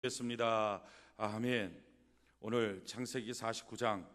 겠습니다. 아멘. 오늘 창세기 49장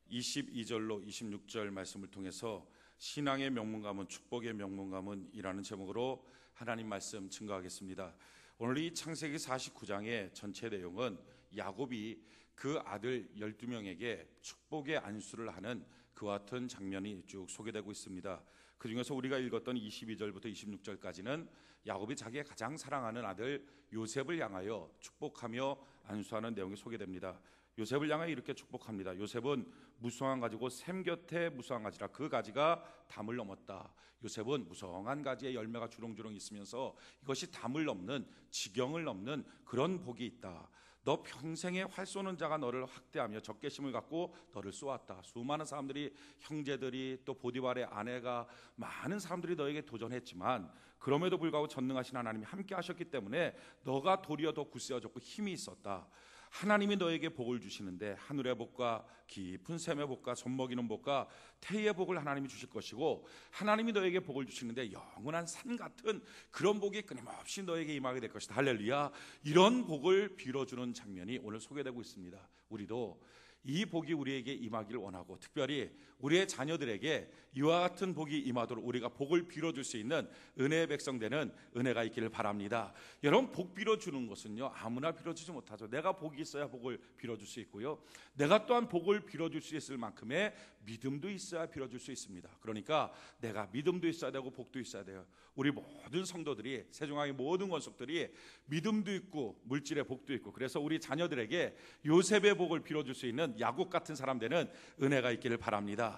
22절로 26절 말씀을 통해서 신앙의 명문가문, 축복의 명문가문이라는 제목으로 하나님 말씀 증거하겠습니다. 오늘 이 창세기 49장의 전체 내용은 야곱이 그 아들 12명에게 축복의 안수를 하는 그와 같은 장면이 쭉 소개되고 있습니다. 그 중에서 우리가 읽었던 22절부터 26절까지는 야곱이 자기가 가장 사랑하는 아들 요셉을 향하여 축복하며 안수하는 내용이 소개됩니다. 요셉을 향하여 이렇게 축복합니다. 요셉은 무성한 가지고 샘 곁에 무성한 가지라 그 가지가 담을 넘었다. 요셉은 무성한 가지에 열매가 주렁주렁 있으면서 이것이 담을 넘는, 지경을 넘는 그런 복이 있다. 너 평생에 활 쏘는 자가 너를 학대하며 적개심을 갖고 너를 쏘았다. 수많은 사람들이, 형제들이, 또 보디발의 아내가, 많은 사람들이 너에게 도전했지만 그럼에도 불구하고 전능하신 하나님이 함께 하셨기 때문에 너가 도리어 더 굳세어졌고 힘이 있었다. 하나님이 너에게 복을 주시는데 하늘의 복과 깊은 샘의 복과 젖먹이는 복과 태의 복을 하나님이 주실 것이고, 하나님이 너에게 복을 주시는데 영원한 산 같은 그런 복이 끊임없이 너에게 임하게 될 것이다. 할렐루야. 이런 복을 빌어주는 장면이 오늘 소개되고 있습니다. 우리도 이 복이 우리에게 임하기를 원하고, 특별히 우리의 자녀들에게 이와 같은 복이 임하도록 우리가 복을 빌어줄 수 있는 은혜의 백성 되는 은혜가 있기를 바랍니다. 여러분, 복 빌어주는 것은요, 아무나 빌어주지 못하죠. 내가 복이 있어야 복을 빌어줄 수 있고요, 내가 또한 복을 빌어줄 수 있을 만큼의 믿음도 있어야 빌어줄 수 있습니다. 그러니까 내가 믿음도 있어야 되고 복도 있어야 돼요. 우리 모든 성도들이, 세종왕의 모든 권속들이 믿음도 있고 물질의 복도 있고, 그래서 우리 자녀들에게 요셉의 복을 빌어줄 수 있는 야곱 같은 사람 되는 은혜가 있기를 바랍니다.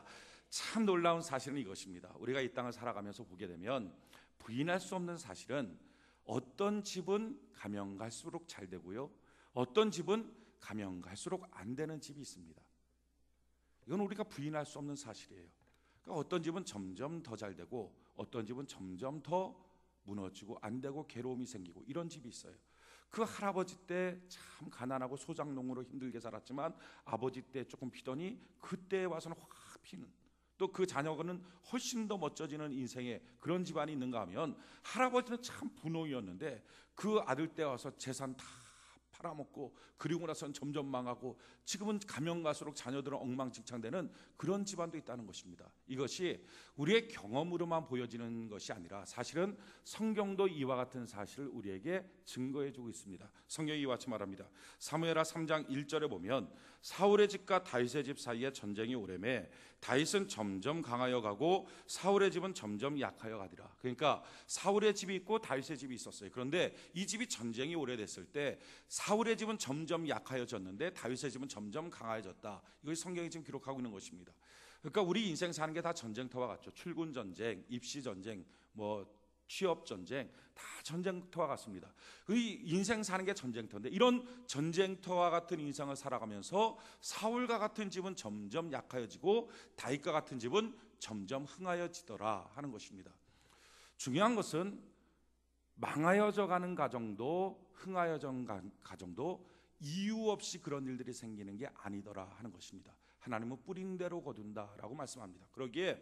참 놀라운 사실은 이것입니다. 우리가 이 땅을 살아가면서 보게 되면 부인할 수 없는 사실은 어떤 집은 가면 갈수록 잘 되고요, 어떤 집은 가면 갈수록 안 되는 집이 있습니다. 이건 우리가 부인할 수 없는 사실이에요. 그러니까 어떤 집은 점점 더 잘 되고 어떤 집은 점점 더 무너지고 안 되고 괴로움이 생기고, 이런 집이 있어요. 그 할아버지 때 참 가난하고 소작농으로 힘들게 살았지만 아버지 때 조금 피더니 그때 와서는 확 피는, 또 그 자녀는 훨씬 더 멋져지는 인생의 그런 집안이 있는가 하면, 할아버지는 참 분홍이었는데 그 아들 때 와서 재산 다 팔아먹고 그리고 나서는 점점 망하고 지금은 가면 갈수록 자녀들은 엉망진창되는 그런 집안도 있다는 것입니다. 이것이 우리의 경험으로만 보여지는 것이 아니라 사실은 성경도 이와 같은 사실을 우리에게 증거해주고 있습니다. 성경이 이와 같이 말합니다. 사무엘하 3장 1절에 보면 사울의 집과 다윗의 집 사이에 전쟁이 오래매 다윗은 점점 강하여 가고 사울의 집은 점점 약하여 가더라. 그러니까 사울의 집이 있고 다윗의 집이 있었어요. 그런데 이 집이 전쟁이 오래됐을 때 사울의 집은 점점 약하여졌는데 다윗의 집은 점점 강하여졌다. 이것이 성경이 지금 기록하고 있는 것입니다. 그러니까 우리 인생 사는 게 다 전쟁터와 같죠. 출근 전쟁, 입시 전쟁, 취업 전쟁, 다 전쟁터와 같습니다. 이 인생 사는 게 전쟁터인데, 이런 전쟁터와 같은 인생을 살아가면서 사울과 같은 집은 점점 약하여지고 다윗과 같은 집은 점점 흥하여지더라 하는 것입니다. 중요한 것은 망하여져 가는 가정도 흥하여져 가는 가정도 이유 없이 그런 일들이 생기는 게 아니더라 하는 것입니다. 하나님은 뿌린 대로 거둔다라고 말씀합니다. 그러기에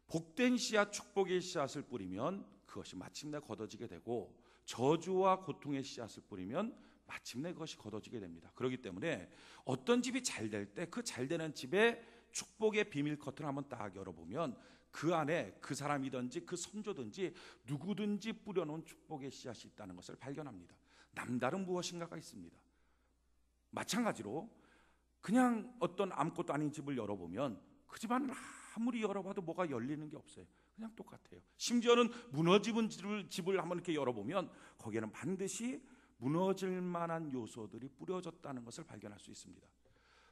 복된 씨앗, 축복의 씨앗을 뿌리면 그것이 마침내 걷어지게 되고, 저주와 고통의 씨앗을 뿌리면 마침내 그것이 걷어지게 됩니다. 그렇기 때문에 어떤 집이 잘 될 때 그 잘 되는 집에 축복의 비밀 커튼을 한번 딱 열어보면 그 안에 그 사람이든지 그 선조든지 누구든지 뿌려놓은 축복의 씨앗이 있다는 것을 발견합니다. 남다른 무엇인가가 있습니다. 마찬가지로 그냥 어떤 아무것도 아닌 집을 열어보면 그 집안은 아무리 열어봐도 뭐가 열리는 게 없어요. 그냥 똑같아요. 심지어는 무너진 집을 한번 이렇게 열어보면 거기에는 반드시 무너질 만한 요소들이 뿌려졌다는 것을 발견할 수 있습니다.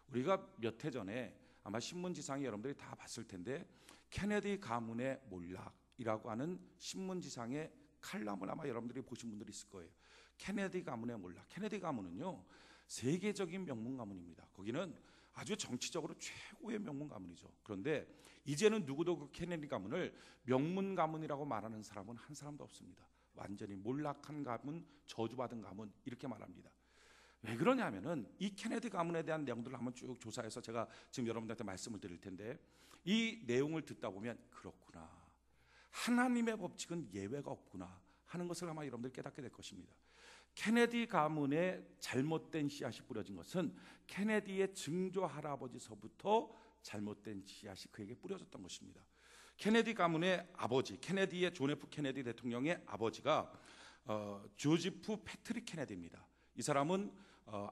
우리가 몇 해 전에 아마 신문지상에 여러분들이 다 봤을 텐데, 케네디 가문의 몰락이라고 하는 신문지상의 칼럼을 아마 여러분들이 보신 분들이 있을 거예요. 케네디 가문의 몰락. 케네디 가문은요, 세계적인 명문 가문입니다. 거기는 아주 정치적으로 최고의 명문 가문이죠. 그런데 이제는 누구도 그 케네디 가문을 명문 가문이라고 말하는 사람은 한 사람도 없습니다. 완전히 몰락한 가문, 저주받은 가문, 이렇게 말합니다. 왜 그러냐면은 이 케네디 가문에 대한 내용들을 한번 쭉 조사해서 제가 지금 여러분들한테 말씀을 드릴 텐데, 이 내용을 듣다 보면 그렇구나, 하나님의 법칙은 예외가 없구나 하는 것을 아마 여러분들 깨닫게 될 것입니다. 케네디 가문에 잘못된 씨앗이 뿌려진 것은 케네디의 증조 할아버지서부터 잘못된 씨앗이 그에게 뿌려졌던 것입니다. 케네디 가문의 아버지, 케네디의 존 F 케네디 대통령의 아버지가 조지프 패트릭 케네디입니다. 이 사람은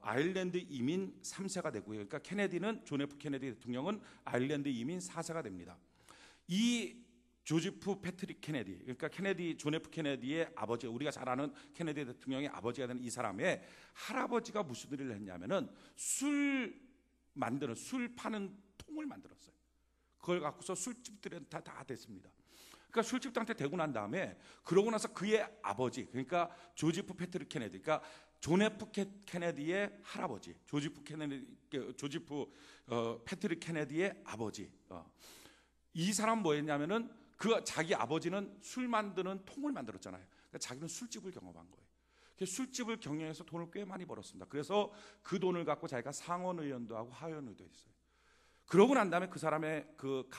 아일랜드 이민 3세가 되고요. 그러니까 케네디는, 존 F 케네디 대통령은 아일랜드 이민 4세가 됩니다. 이 조지프 패트릭 케네디, 그러니까 케네디, 존 F 케네디의 아버지, 우리가 잘 아는 케네디 대통령의 아버지가 되는 이 사람의 할아버지가 무슨 일을 했냐면은 술 파는 통을 만들었어요. 그걸 갖고서 술집들은 다 됐습니다. 그러니까 술집한테 대고 난 다음에, 그러고 나서 그의 아버지, 그러니까 조지프 패트릭 케네디, 그러니까 존 F 케네디의 할아버지, 조지프 패트릭 케네디의 아버지, 이 사람 뭐였냐면은 그 자기 아버지는 술 만드는 통을 만들었잖아요. 그러니까 자기는 술집을 경험한 거예요. 술집을 경영해서 돈을 꽤 많이 벌었습니다. 그래서 그 돈을 갖고 자기가 상원 의원도 하고 하원 의원도 했어요. 그러고 난 다음에 그 사람의 그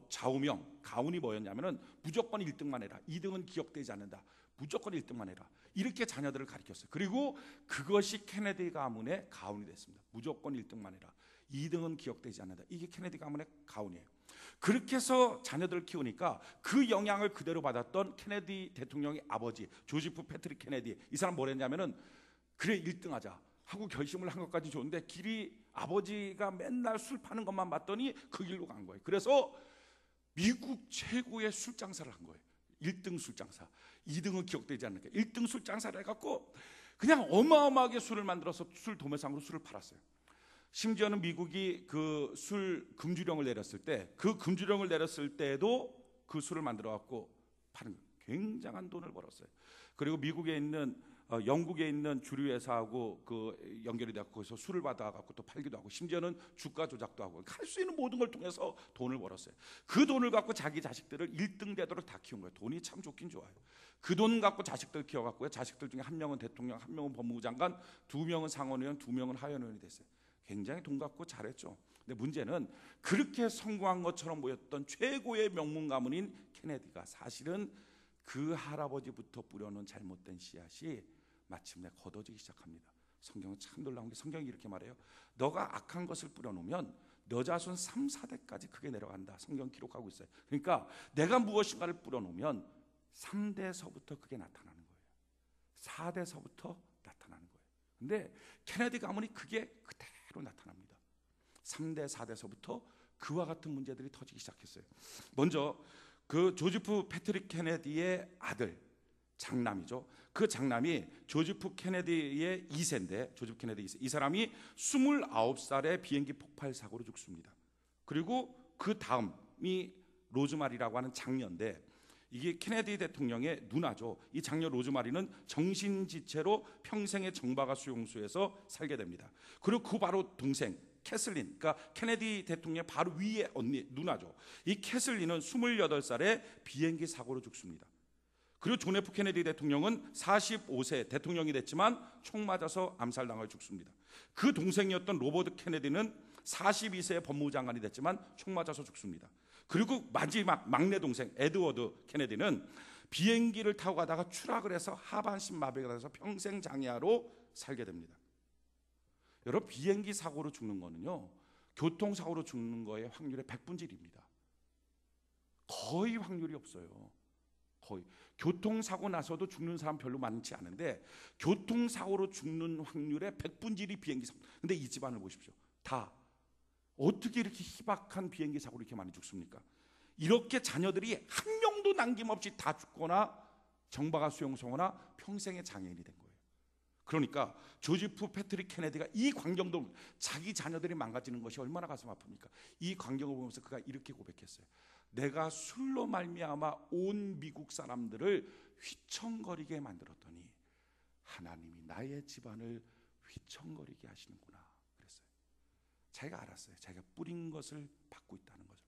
좌우명, 가훈이 뭐였냐면은 무조건 1등만 해라. 2등은 기억되지 않는다. 무조건 1등만 해라. 이렇게 자녀들을 가르쳤어요. 그리고 그것이 케네디 가문의 가훈이 됐습니다. 무조건 1등만 해라. 2등은 기억되지 않는다. 이게 케네디 가문의 가훈이에요. 그렇게 해서 자녀들을 키우니까 그 영향을 그대로 받았던 케네디 대통령의 아버지 조지프 패트릭 케네디, 이 사람 뭐랬냐면은 그래 1등 하자 하고 결심을 한 것까지 좋은데, 길이 아버지가 맨날 술 파는 것만 봤더니 그 길로 간 거예요. 그래서 미국 최고의 술 장사를 한 거예요. 1등 술 장사. 2등은 기억되지 않으니까 1등 술 장사를 해갖고 그냥 어마어마하게 술을 만들어서 술 도매상으로 술을 팔았어요. 심지어는 미국이 그 술 금주령을 내렸을 때, 그 금주령을 내렸을 때에도 그 술을 만들어 갖고 파는 거예요. 굉장한 돈을 벌었어요. 그리고 미국에 있는 영국에 있는 주류 회사하고 그 연결이 되고 거기서 술을 받아 갖고 또 팔기도 하고, 심지어는 주가 조작도 하고, 할 수 있는 모든 걸 통해서 돈을 벌었어요. 그 돈을 갖고 자기 자식들을 1등 되도록 다 키운 거예요. 돈이 참 좋긴 좋아요. 그 돈 갖고 자식들 키워 갖고요. 자식들 중에 한 명은 대통령, 한 명은 법무부 장관, 2명은 상원의원, 2명은 하원의원이 됐어요. 굉장히 돈 갖고 잘했죠. 근데 문제는 그렇게 성공한 것처럼 보였던 최고의 명문 가문인 케네디가 사실은 그 할아버지부터 뿌려놓은 잘못된 씨앗이 마침내 걷어지기 시작합니다. 성경은 참 놀라운 게, 성경이 이렇게 말해요. 너가 악한 것을 뿌려놓으면 너 자손 3, 4대까지 크게 내려간다. 성경 기록하고 있어요. 그러니까 내가 무엇인가를 뿌려놓으면 3대서부터 그게 나타나는 거예요. 4대서부터 나타나는 거예요. 근데 케네디 가문이 그게 그대로 나타납니다. 3대, 4대서부터 그와 같은 문제들이 터지기 시작했어요. 먼저 그 조지프 패트릭 케네디의 아들, 장남이죠. 그 장남이 조지프 케네디의 2세인데, 조지프 케네디 2세, 이 사람이 29살에 비행기 폭발 사고로 죽습니다. 그리고 그 다음이 로즈마리라고 하는 장녀인데, 이게 케네디 대통령의 누나죠. 이 장녀 로즈마리는 정신지체로 평생의 정박아 수용소에서 살게 됩니다. 그리고 그 바로 동생 캐슬린, 그러니까 케네디 대통령의 바로 위에 언니, 누나죠. 이 캐슬린은 28살에 비행기 사고로 죽습니다. 그리고 존 F 케네디 대통령은 45세 대통령이 됐지만 총 맞아서 암살당하여 죽습니다. 그 동생이었던 로버트 케네디는 42세에 법무부 장관이 됐지만 총 맞아서 죽습니다. 그리고 마지막 막내 동생 에드워드 케네디는 비행기를 타고 가다가 추락을 해서 하반신 마비가 돼서 평생 장애아로 살게 됩니다. 여러분, 비행기 사고로 죽는 거는요, 교통사고로 죽는 거의 확률의 100분질입니다. 거의 확률이 없어요. 거의. 교통사고 나서도 죽는 사람 별로 많지 않은데, 교통사고로 죽는 확률의 100분질이 비행기 사고. 근데 이 집안을 보십시오. 다 어떻게 이렇게 희박한 비행기 사고로 이렇게 많이 죽습니까? 이렇게 자녀들이 한 명도 남김없이 다 죽거나 정박아 수용소거나 평생의 장애인이 된 거예요. 그러니까 조지프 패트릭 케네디가 이 광경도, 자기 자녀들이 망가지는 것이 얼마나 가슴 아픕니까? 이 광경을 보면서 그가 이렇게 고백했어요. 내가 술로 말미암아 온 미국 사람들을 휘청거리게 만들었더니 하나님이 나의 집안을 휘청거리게 하시는구나 그랬어요. 자기가 알았어요. 자기가 뿌린 것을 받고 있다는 거죠.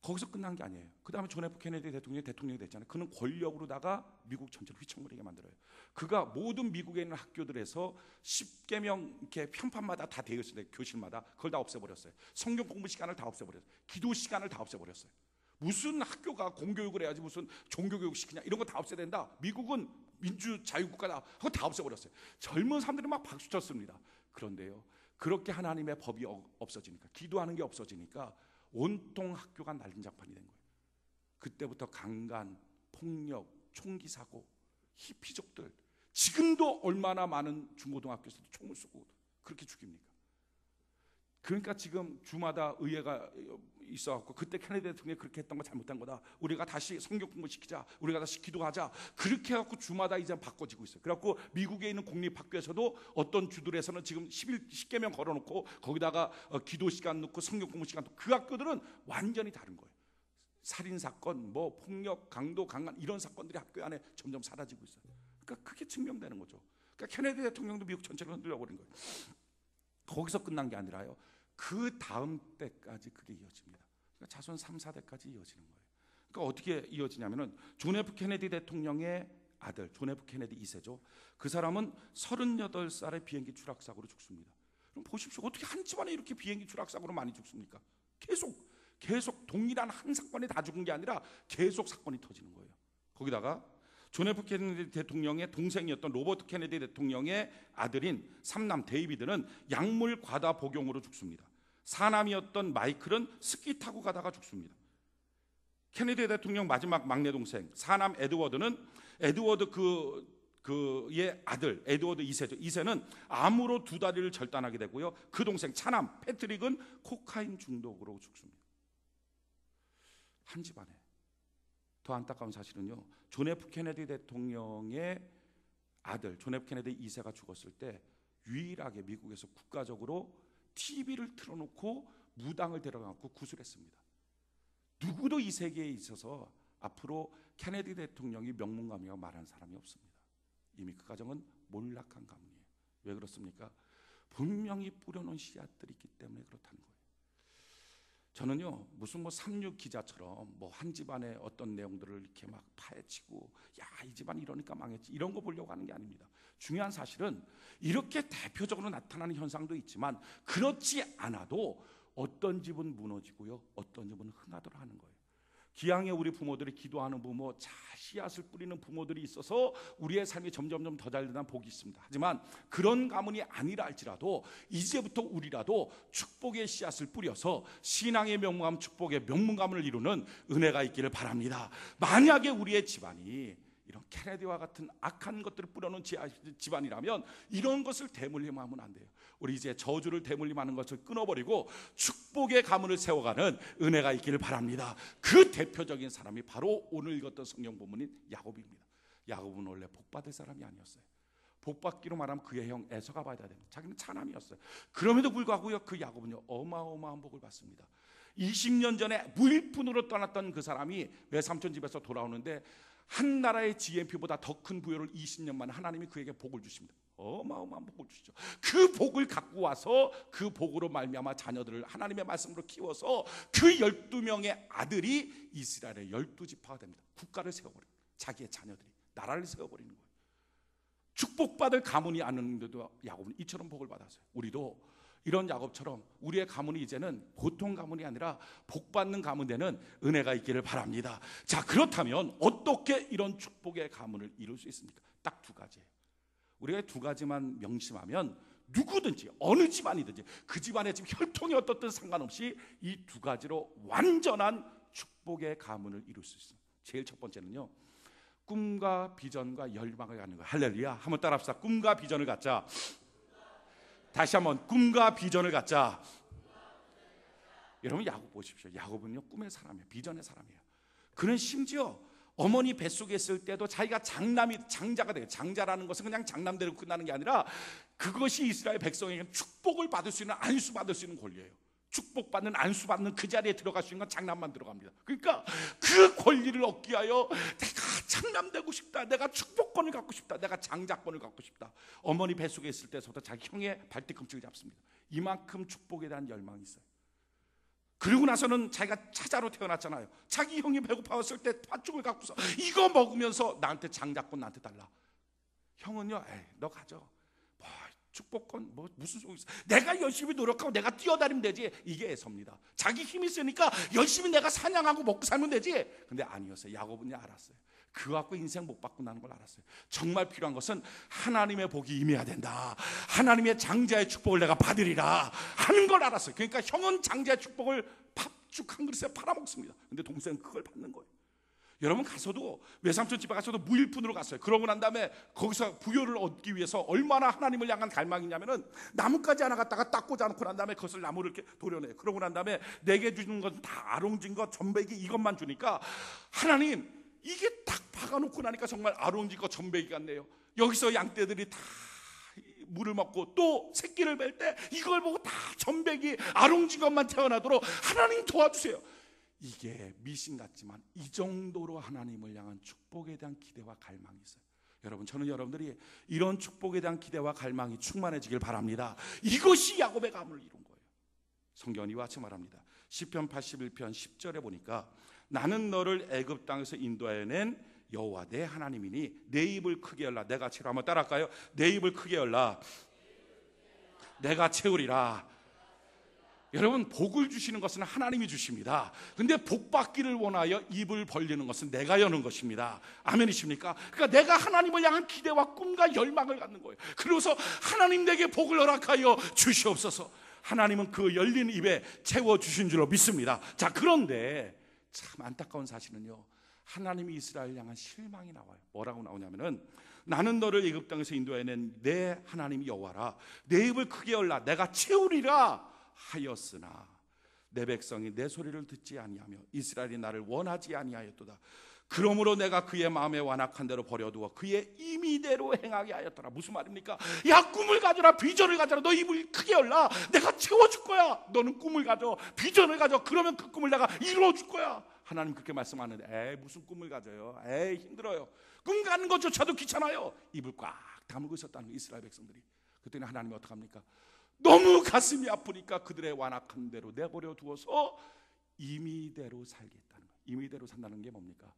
거기서 끝난 게 아니에요. 그 다음에 존 F 케네디 대통령이 됐잖아요. 그는 권력으로다가 미국 전체를 휘청거리게 만들어요. 그가 모든 미국에 있는 학교들에서 10계명 이렇게 편판마다 다 되어 있어요. 교실마다 그걸 다 없애버렸어요. 성경 공부 시간을 다 없애버렸어요. 기도 시간을 다 없애버렸어요. 무슨 학교가 공교육을 해야지 무슨 종교교육 시키냐, 이런 거 다 없애야 된다. 미국은 민주자유국가다 하고 다 없애버렸어요. 젊은 사람들이 막 박수 쳤습니다. 그런데요, 그렇게 하나님의 법이 없어지니까, 기도하는 게 없어지니까 온통 학교가 난장판이 된 거예요. 그때부터 강간, 폭력, 총기 사고, 히피족들, 지금도 얼마나 많은 중고등학교에서도 총을 쏘고 그렇게 죽입니까? 그러니까 지금 주마다 의회가 있어갖고, 그때 케네디 대통령이 그렇게 했던 거 잘못한 거다, 우리가 다시 성경 공부시키자, 우리가 다시 기도하자, 그렇게 해갖고 주마다 이제 바꿔지고 있어요. 그래갖고 미국에 있는 공립학교에서도 어떤 주들에서는 지금 10계명 걸어놓고 거기다가 기도 시간 넣고 성경 공부 시간 넣고, 그 학교들은 완전히 다른 거예요. 살인사건, 뭐 폭력, 강도, 강간, 이런 사건들이 학교 안에 점점 사라지고 있어요. 그러니까 그게 증명되는 거죠. 그러니까 케네디 대통령도 미국 전체를 흔들어버린 거예요. 거기서 끝난 게 아니라요, 그 다음 때까지 그게 이어집니다. 그러니까 자손 3, 4대까지 이어지는 거예요. 그러니까 어떻게 이어지냐면은 존 F 케네디 대통령의 아들 존 F 케네디 2세죠. 그 사람은 38살에 비행기 추락사고로 죽습니다. 그럼 보십시오. 어떻게 한 집안에 이렇게 비행기 추락사고로 많이 죽습니까? 계속 동일한 한 사건에 다 죽은 게 아니라 계속 사건이 터지는 거예요. 거기다가 존 F 케네디 대통령의 동생이었던 로버트 케네디 대통령의 아들인 삼남 데이비드는 약물 과다 복용으로 죽습니다. 사남이었던 마이클은 스키 타고 가다가 죽습니다. 케네디 대통령 마지막 막내 동생 사남 에드워드 그의 아들 에드워드 2세죠. 2세는 암으로 2다리를 절단하게 되고요. 그 동생 차남 패트릭은 코카인 중독으로 죽습니다. 한 집안에. 더 안타까운 사실은요, 존 F 케네디 대통령의 아들 존 F 케네디 2세가 죽었을 때 유일하게 미국에서 국가적으로 TV를 틀어놓고 무당을 데려가고 구술했습니다. 누구도 이 세계에 있어서 앞으로 케네디 대통령이 명문가문이라고 말하는 사람이 없습니다. 이미 그 가정은 몰락한 가문이에요. 왜 그렇습니까? 분명히 뿌려놓은 씨앗들이 있기 때문에 그렇다는 거예요. 저는요, 무슨 3.6 기자처럼 한 집안의 어떤 내용들을 이렇게 막 파헤치고, 야, 이 집안 이러니까 망했지, 이런 거 보려고 하는 게 아닙니다. 중요한 사실은 이렇게 대표적으로 나타나는 현상도 있지만, 그렇지 않아도 어떤 집은 무너지고요, 어떤 집은 흥하도록 하는 거예요. 기왕에 우리 부모들이 기도하는 부모, 씨앗을 뿌리는 부모들이 있어서 우리의 삶이 점점 더 잘 되는 복이 있습니다. 하지만 그런 가문이 아니라 할지라도 이제부터 우리라도 축복의 씨앗을 뿌려서 신앙의 명문가문, 축복의 명문가문을 이루는 은혜가 있기를 바랍니다. 만약에 우리의 집안이 이런 케네디와 같은 악한 것들을 뿌려놓은 집안이라면 이런 것을 대물림하면 안 돼요. 우리 이제 저주를 대물림하는 것을 끊어버리고 축복의 가문을 세워가는 은혜가 있기를 바랍니다. 그 대표적인 사람이 바로 오늘 읽었던 성경 본문인 야곱입니다. 야곱은 원래 복받을 사람이 아니었어요. 복받기로 말하면 그의 형 에서가 받아야 됩니다. 자기는 차남이었어요. 그럼에도 불구하고요, 그 야곱은요, 어마어마한 복을 받습니다. 20년 전에 무일푼으로 떠났던 그 사람이 외삼촌 집에서 돌아오는데 한 나라의 GNP보다 더 큰 부여를 20년 만에 하나님이 그에게 복을 주십니다. 어마어마한 복을 주시죠. 그 복을 갖고 와서 그 복으로 말미암아 자녀들을 하나님의 말씀으로 키워서 그 12명의 아들이 이스라엘의 12지파가 됩니다. 국가를 세워버립니다. 자기의 자녀들이 나라를 세워버리는 거예요. 축복받을 가문이 아니었는데도 야곱은 이처럼 복을 받았어요. 우리도 이런 야곱처럼 우리의 가문이 이제는 보통 가문이 아니라 복받는 가문 되는 은혜가 있기를 바랍니다. 자, 그렇다면 어떻게 이런 축복의 가문을 이룰 수 있습니까? 딱 2가지예요. 우리가 2가지만 명심하면 누구든지 어느 집안이든지 그 집안에 지금 혈통이 어떻든 상관없이 이 2가지로 완전한 축복의 가문을 이룰 수 있습니다. 제일 첫 번째는요, 꿈과 비전과 열망을 갖는 거예요. 할렐루야. 한번 따라합시다. 꿈과 비전을 갖자. 다시 한번, 꿈과 비전을 갖자. 여러분, 야곱 보십시오. 야곱은요, 꿈의 사람이에요. 비전의 사람이에요. 그는 심지어 어머니 뱃속에 있을 때도 자기가 장자가 돼요. 장자라는 것은 그냥 장남대로 끝나는 게 아니라 그것이 이스라엘 백성에게 축복을 받을 수 있는, 안수 받을 수 있는 권리예요. 축복받는, 안수받는 그 자리에 들어갈 수 있는 건 장남만 들어갑니다. 그러니까 그 권리를 얻기 위하여 내가 장남되고 싶다, 내가 축복권을 갖고 싶다, 내가 장자권을 갖고 싶다. 어머니 뱃속에 있을 때부터 자기 형의 발뒤꿈치를 잡습니다. 이만큼 축복에 대한 열망이 있어요. 그리고 나서는 자기가 차자로 태어났잖아요. 자기 형이 배고파왔을 때 팥죽을 갖고서 이거 먹으면서 나한테 장자권 나한테 달라. 형은요, 에이, 너 가져. 축복권 무슨 소리 있어? 내가 열심히 노력하고 내가 뛰어다니면 되지. 이게 애섭니다. 자기 힘이 있으니까 열심히 내가 사냥하고 먹고 살면 되지. 근데 아니었어요. 야곱은 알았어요. 그거 갖고 인생 못 바꾼다는 걸 알았어요. 정말 필요한 것은 하나님의 복이 임해야 된다. 하나님의 장자의 축복을 내가 받으리라 하는 걸 알았어요. 그러니까 형은 장자의 축복을 밥죽 한 그릇에 팔아먹습니다. 근데 동생은 그걸 받는 거예요. 여러분 가서도 외삼촌 집에 가서도 무일푼으로 갔어요. 그러고 난 다음에 거기서 부여를 얻기 위해서 얼마나 하나님을 향한 갈망이냐면은 나뭇가지 하나 갖다가 딱 꽂아놓고 난 다음에 그것을 나무를 이렇게 도려내요. 그러고 난 다음에 내게 주는 건 다 아롱진 것, 전배기 이것만 주니까 하나님 이게 딱 박아놓고 나니까 정말 아롱진 것, 전배기 같네요. 여기서 양떼들이 다 물을 먹고 또 새끼를 뵐 때 이걸 보고 다 전배기, 아롱진 것만 태어나도록 하나님 도와주세요. 이게 미신 같지만 이 정도로 하나님을 향한 축복에 대한 기대와 갈망이 있어요. 여러분, 저는 여러분들이 이런 축복에 대한 기대와 갈망이 충만해지길 바랍니다. 이것이 야곱의 가문을 이룬 거예요. 성경이 이와 같이 말합니다. 시편 81편 10절에 보니까 나는 너를 애굽 땅에서 인도하여 낸 여호와 내 하나님이니 내 입을 크게 열라. 내가 채우라. 한번 따라할까요? 내 입을 크게 열라. 내가 채우리라. 여러분, 복을 주시는 것은 하나님이 주십니다. 근데 복 받기를 원하여 입을 벌리는 것은 내가 여는 것입니다. 아멘이십니까? 그러니까 내가 하나님을 향한 기대와 꿈과 열망을 갖는 거예요. 그래서 하나님 내게 복을 허락하여 주시옵소서. 하나님은 그 열린 입에 채워주신 줄로 믿습니다. 자, 그런데 참 안타까운 사실은요, 하나님이 이스라엘 향한 실망이 나와요. 뭐라고 나오냐면은 나는 너를 애굽 땅에서 인도해낸 내 하나님 여호와라. 내 입을 크게 열라. 내가 채우리라 하였으나 내 백성이 내 소리를 듣지 아니하며 이스라엘이 나를 원하지 아니하였도다. 그러므로 내가 그의 마음에 완악한 대로 버려두어 그의 임의대로 행하게 하였더라. 무슨 말입니까? 야, 꿈을 가져라, 비전을 가져라. 너 입을 크게 열라. 내가 채워줄 거야. 너는 꿈을 가져, 비전을 가져. 그러면 그 꿈을 내가 이루어줄 거야. 하나님 그렇게 말씀하는데 에이, 무슨 꿈을 가져요? 에이, 힘들어요. 꿈 가는 것조차도 귀찮아요. 입을 꽉 다물고 있었다는 이스라엘 백성들이. 그랬더니 하나님이 어떡합니까? 너무 가슴이 아프니까 그들의 완악한 대로 내버려 두어서 임의대로 살겠다는 거예요. 임의대로 산다는 게 뭡니까?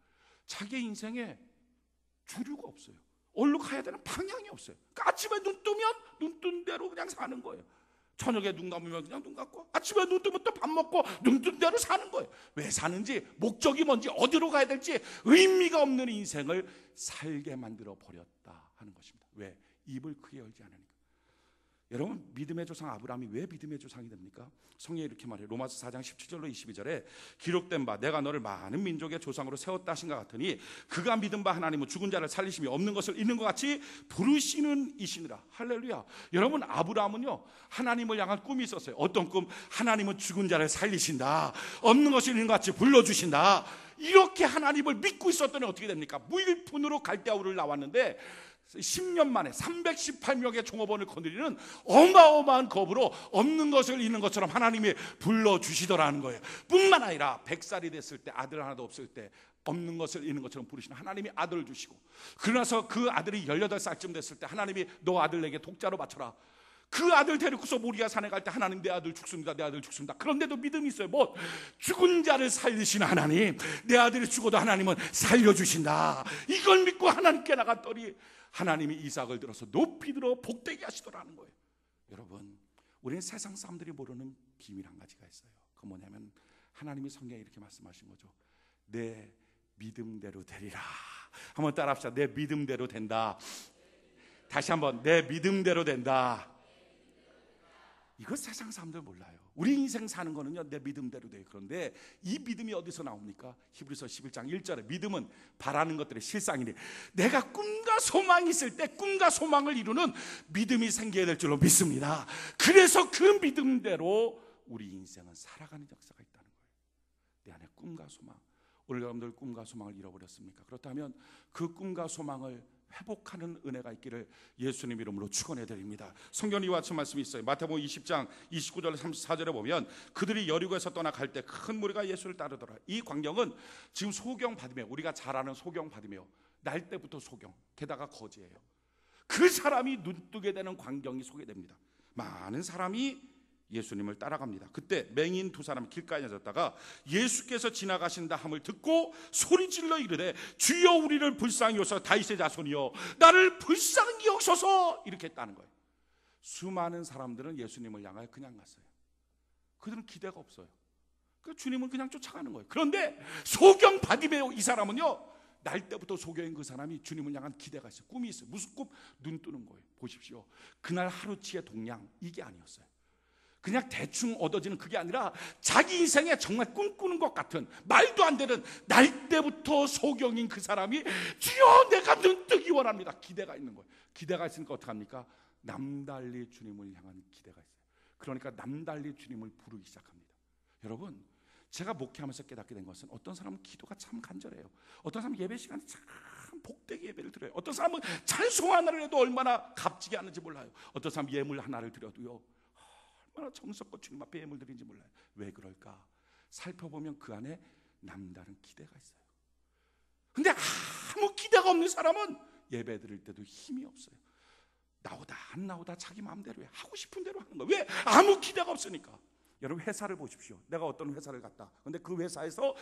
자기 인생에 주류가 없어요. 어디로 가야 되는 방향이 없어요. 그러니까 아침에 눈 뜨면 눈 뜬 대로 그냥 사는 거예요. 저녁에 눈 감으면 그냥 눈 감고, 아침에 눈 뜨면 또 밥 먹고 눈 뜬 대로 사는 거예요. 왜 사는지, 목적이 뭔지, 어디로 가야 될지 의미가 없는 인생을 살게 만들어 버렸다 하는 것입니다. 왜? 입을 크게 열지 않으니까. 여러분, 믿음의 조상 아브라함이 왜 믿음의 조상이 됩니까? 성경에 이렇게 말해요. 로마서 4장 17절로 22절에 기록된 바 내가 너를 많은 민족의 조상으로 세웠다 하신 것 같으니 그가 믿은 바 하나님은 죽은 자를 살리심이 없는 것을 있는 것 같이 부르시는 이시니라. 할렐루야. 여러분, 아브라함은요 하나님을 향한 꿈이 있었어요. 어떤 꿈? 하나님은 죽은 자를 살리신다. 없는 것을 있는 것 같이 불러주신다. 이렇게 하나님을 믿고 있었더니 어떻게 됩니까? 무일푼으로 갈대아우를 나왔는데 10년 만에 318명의 종업원을 거느리는 어마어마한 겁으로 없는 것을 있는 것처럼 하나님이 불러주시더라는 거예요. 뿐만 아니라 100살이 됐을 때, 아들 하나도 없을 때 없는 것을 있는 것처럼 부르시는 하나님이 아들을 주시고, 그러나서 그 아들이 18살쯤 됐을 때 하나님이 너 아들 내게 독자로 바쳐라. 그 아들 데리고서 모리아 산에 갈 때 하나님 내 아들 죽습니다. 내 아들 죽습니다. 그런데도 믿음이 있어요. 뭐? 죽은 자를 살리시는 하나님, 내 아들이 죽어도 하나님은 살려주신다. 이걸 믿고 하나님께 나갔더니 하나님이 이삭을 들어서 높이 들어 복되게 하시더라는 거예요. 여러분, 우리는 세상 사람들이 모르는 비밀 한 가지가 있어요. 그 뭐냐면 하나님이 성경에 이렇게 말씀하신 거죠. 내 믿음대로 되리라. 한번 따라합시다. 내 믿음대로 된다. 다시 한번, 내 믿음대로 된다. 이거 세상 사람들 몰라요. 우리 인생 사는 거는요 내 믿음대로 돼요. 그런데 이 믿음이 어디서 나옵니까? 히브리서 11장 1절에 믿음은 바라는 것들의 실상이니 내가 꿈과 소망이 있을 때 꿈과 소망을 이루는 믿음이 생겨야 될 줄로 믿습니다. 그래서 그 믿음대로 우리 인생은 살아가는 역사가 있다는 거예요. 내 안에 꿈과 소망. 오늘 여러분들 꿈과 소망을 잃어버렸습니까? 그렇다면 그 꿈과 소망을 회복하는 은혜가 있기를 예수님 이름으로 축원해 드립니다. 성경에 이와 같은 말씀이 있어요. 마태복음 20장 29절 34절에 보면 그들이 여리고에서 떠나갈 때 큰 무리가 예수를 따르더라. 이 광경은 지금 소경 바디메오, 우리가 잘 아는 소경 바디메오, 날 때부터 소경, 게다가 거지예요. 그 사람이 눈뜨게 되는 광경이 소개됩니다. 많은 사람이 예수님을 따라갑니다. 그때 맹인 두 사람이 길가에 앉았다가 예수께서 지나가신다 함을 듣고 소리질러 이르되 주여 우리를 불쌍히 여기소서 다윗의 자손이여 나를 불쌍히 여기소서 이렇게 했다는 거예요. 수많은 사람들은 예수님을 향하여 그냥 갔어요. 그들은 기대가 없어요. 그 주님을 그냥 쫓아가는 거예요. 그런데 소경 바디메오 이 사람은요 날 때부터 소경인 그 사람이 주님을 향한 기대가 있어요. 꿈이 있어요. 무슨 꿈? 눈 뜨는 거예요. 보십시오. 그날 하루치의 동양 이게 아니었어요. 그냥 대충 얻어지는 그게 아니라 자기 인생에 정말 꿈꾸는 것 같은, 말도 안 되는, 날 때부터 소경인 그 사람이 주여 내가 눈 뜨기 원합니다. 기대가 있는 거예요. 기대가 있으니까 어떡합니까? 남달리 주님을 향한 기대가 있어요. 그러니까 남달리 주님을 부르기 시작합니다. 여러분, 제가 목회하면서 깨닫게 된 것은 어떤 사람은 기도가 참 간절해요. 어떤 사람은 예배 시간에 참 복되게 예배를 드려요. 어떤 사람은 찬송 하나를 해도 얼마나 값지게 하는지 몰라요. 어떤 사람은 예물 하나를 드려도요 얼마나 정성껏 주님 앞에 예물 드리는지 몰라요. 왜 그럴까? 살펴보면 그 안에 남다른 기대가 있어요. 근데 아무 기대가 없는 사람은 예배 드릴 때도 힘이 없어요. 나오다 안 나오다 자기 마음대로 해. 하고 싶은 대로 하는 거예요. 왜? 아무 기대가 없으니까. 여러분, 회사를 보십시오. 내가 어떤 회사를 갔다. 근데 그 회사에서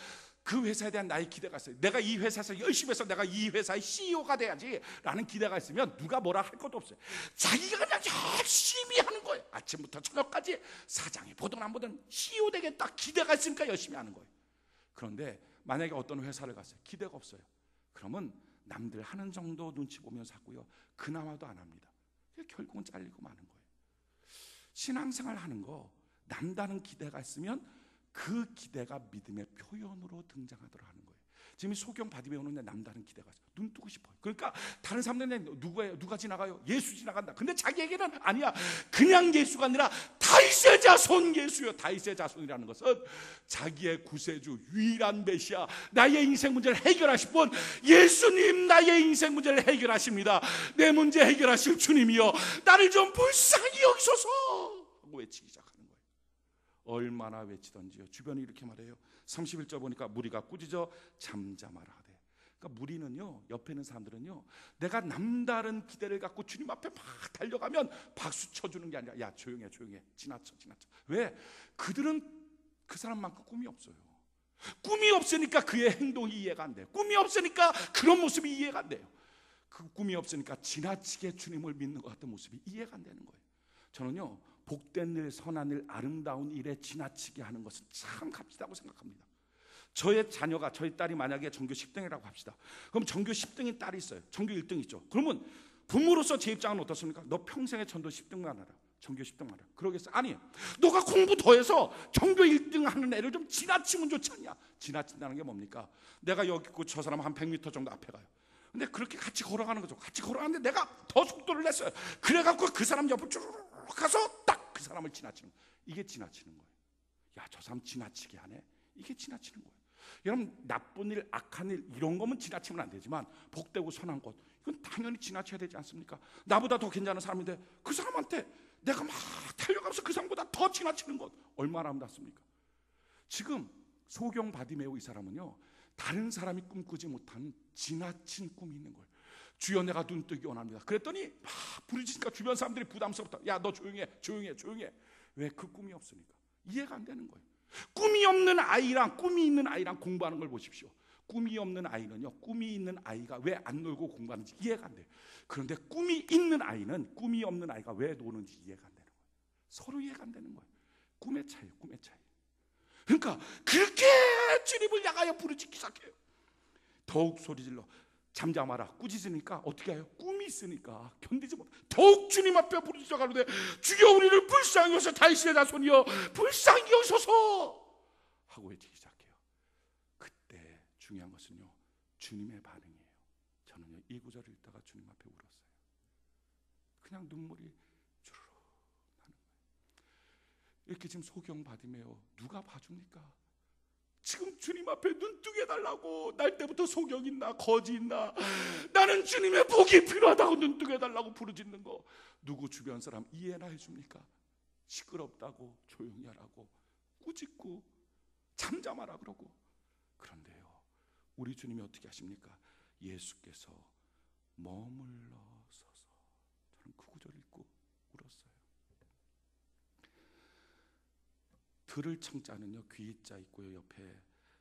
그 회사에 대한 나의 기대가 있어요. 내가 이 회사에서 열심히 해서 내가 이 회사의 CEO가 돼야지 라는 기대가 있으면 누가 뭐라 할 것도 없어요. 자기가 그냥 열심히 하는 거예요. 아침부터 저녁까지 사장이 보든 안 보든 CEO 되겠다 기대가 있으니까 열심히 하는 거예요. 그런데 만약에 어떤 회사를 갔어요. 기대가 없어요. 그러면 남들 하는 정도 눈치 보면서 하고요, 그나마도 안 합니다. 결국은 잘리고 마는 거예요. 신앙생활 하는 거 남다른 기대가 있으면 그 기대가 믿음의 표현으로 등장하도록 하는 거예요. 지금 이 소경 바디메오는 남다른 기대가 있어요. 눈 뜨고 싶어요. 그러니까 다른 사람들은 누가 지나가요? 예수 지나간다. 근데 자기에게는 아니야. 그냥 예수가 아니라 다윗의 자손 예수요. 다윗의 자손이라는 것은 자기의 구세주, 유일한 메시아, 나의 인생 문제를 해결하실 분 예수님, 나의 인생 문제를 해결하십니다. 내 문제 해결하실 주님이여, 나를 좀 불쌍히 여기소서 하고 외치기 시작합니다. 얼마나 외치던지요. 주변이 이렇게 말해요. 31절 보니까 무리가 꾸짖어 잠잠하라 하되. 그러니까 무리는요, 옆에 있는 사람들은요, 내가 남다른 기대를 갖고 주님 앞에 막 달려가면 박수 쳐주는 게 아니라 야 조용해 지나쳐. 왜? 그들은 그 사람만큼 꿈이 없어요. 꿈이 없으니까 그의 행동이 이해가 안 돼요. 꿈이 없으니까 그런 모습이 이해가 안 돼요. 그 꿈이 없으니까 지나치게 주님을 믿는 것 같은 모습이 이해가 안 되는 거예요. 저는요, 복된 일, 선한 일, 아름다운 일에 지나치게 하는 것은 참 값지다고 생각합니다. 저의 자녀가, 저희 딸이 만약에 전교 10등이라고 합시다. 그럼 전교 10등인 딸이 있어요. 전교 1등 있죠. 그러면 부모로서 제 입장은 어떻습니까? 너 평생에 전교 10등만 하라. 전교 10등만 하라. 그러겠어요? 아니에요. 너가 공부 더해서 전교 1등 하는 애를 좀 지나치면 좋지 않냐? 지나친다는 게 뭡니까? 내가 여기 있고 저 사람 한 100m 정도 앞에 가요. 근데 그렇게 같이 걸어가는 거죠. 같이 걸어가는데 내가 더 속도를 냈어요. 그래갖고 그 사람 옆을 쭉 가서 딱 그 사람을 지나치는 거예요. 이게 지나치는 거예요. 야, 저 사람 지나치게 하네. 이게 지나치는 거예요. 여러분, 나쁜 일, 악한 일 이런 거면 지나치면 안 되지만 복되고 선한 것, 이건 당연히 지나쳐야 되지 않습니까? 나보다 더 괜찮은 사람인데 그 사람한테 내가 막 달려가면서 그 사람보다 더 지나치는 것 얼마나 아름답습니까? 지금 소경 바디메오 이 사람은요, 다른 사람이 꿈꾸지 못한 지나친 꿈이 있는 거예요. 주여 내가 눈 뜨기 원합니다. 그랬더니 막 부르짖으니까 주변 사람들이 부담스럽다. 야, 너 조용해. 왜? 그 꿈이 없으니까. 이해가 안 되는 거예요. 꿈이 없는 아이랑 꿈이 있는 아이랑 공부하는 걸 보십시오. 꿈이 없는 아이는요, 꿈이 있는 아이가 왜 안 놀고 공부하는지 이해가 안 돼요. 그런데 꿈이 있는 아이는 꿈이 없는 아이가 왜 노는지 이해가 안 되는 거예요. 서로 이해가 안 되는 거예요. 꿈의 차이. 그러니까 그렇게 주님을 향하여 부르짖기 시작해요. 더욱 소리질러 잠잠하라. 꾸짖으니까 어떻게 해요? 꿈이 있으니까 견디지 못해. 더욱 주님 앞에 부르짖어 가로되 주여 우리를 불쌍히 여기소서, 다윗의 자손이여 불쌍히 여기소서 하고 외치기 시작해요. 그때 중요한 것은요, 주님의 반응이에요. 저는요, 이 구절을 읽다가 주님 앞에 울었어요. 그냥 눈물이 주르륵 나는 거예요. 이렇게 지금 소경 바디메오 누가 봐줍니까? 지금 주님 앞에 눈뜨게 해달라고, 날 때부터 소경 있나 거지 있나, 나는 주님의 복이 필요하다고 눈뜨게 해달라고 부르짖는 거 누구 주변 사람 이해나 해줍니까? 시끄럽다고 조용히 하라고 꾸짖고 잠잠하라 그러고. 그런데요, 우리 주님이 어떻게 하십니까? 예수께서 머물러 서서. 저는 그 구절 읽고 울었어요. 들을 청자는요, 귀자 있고요, 옆에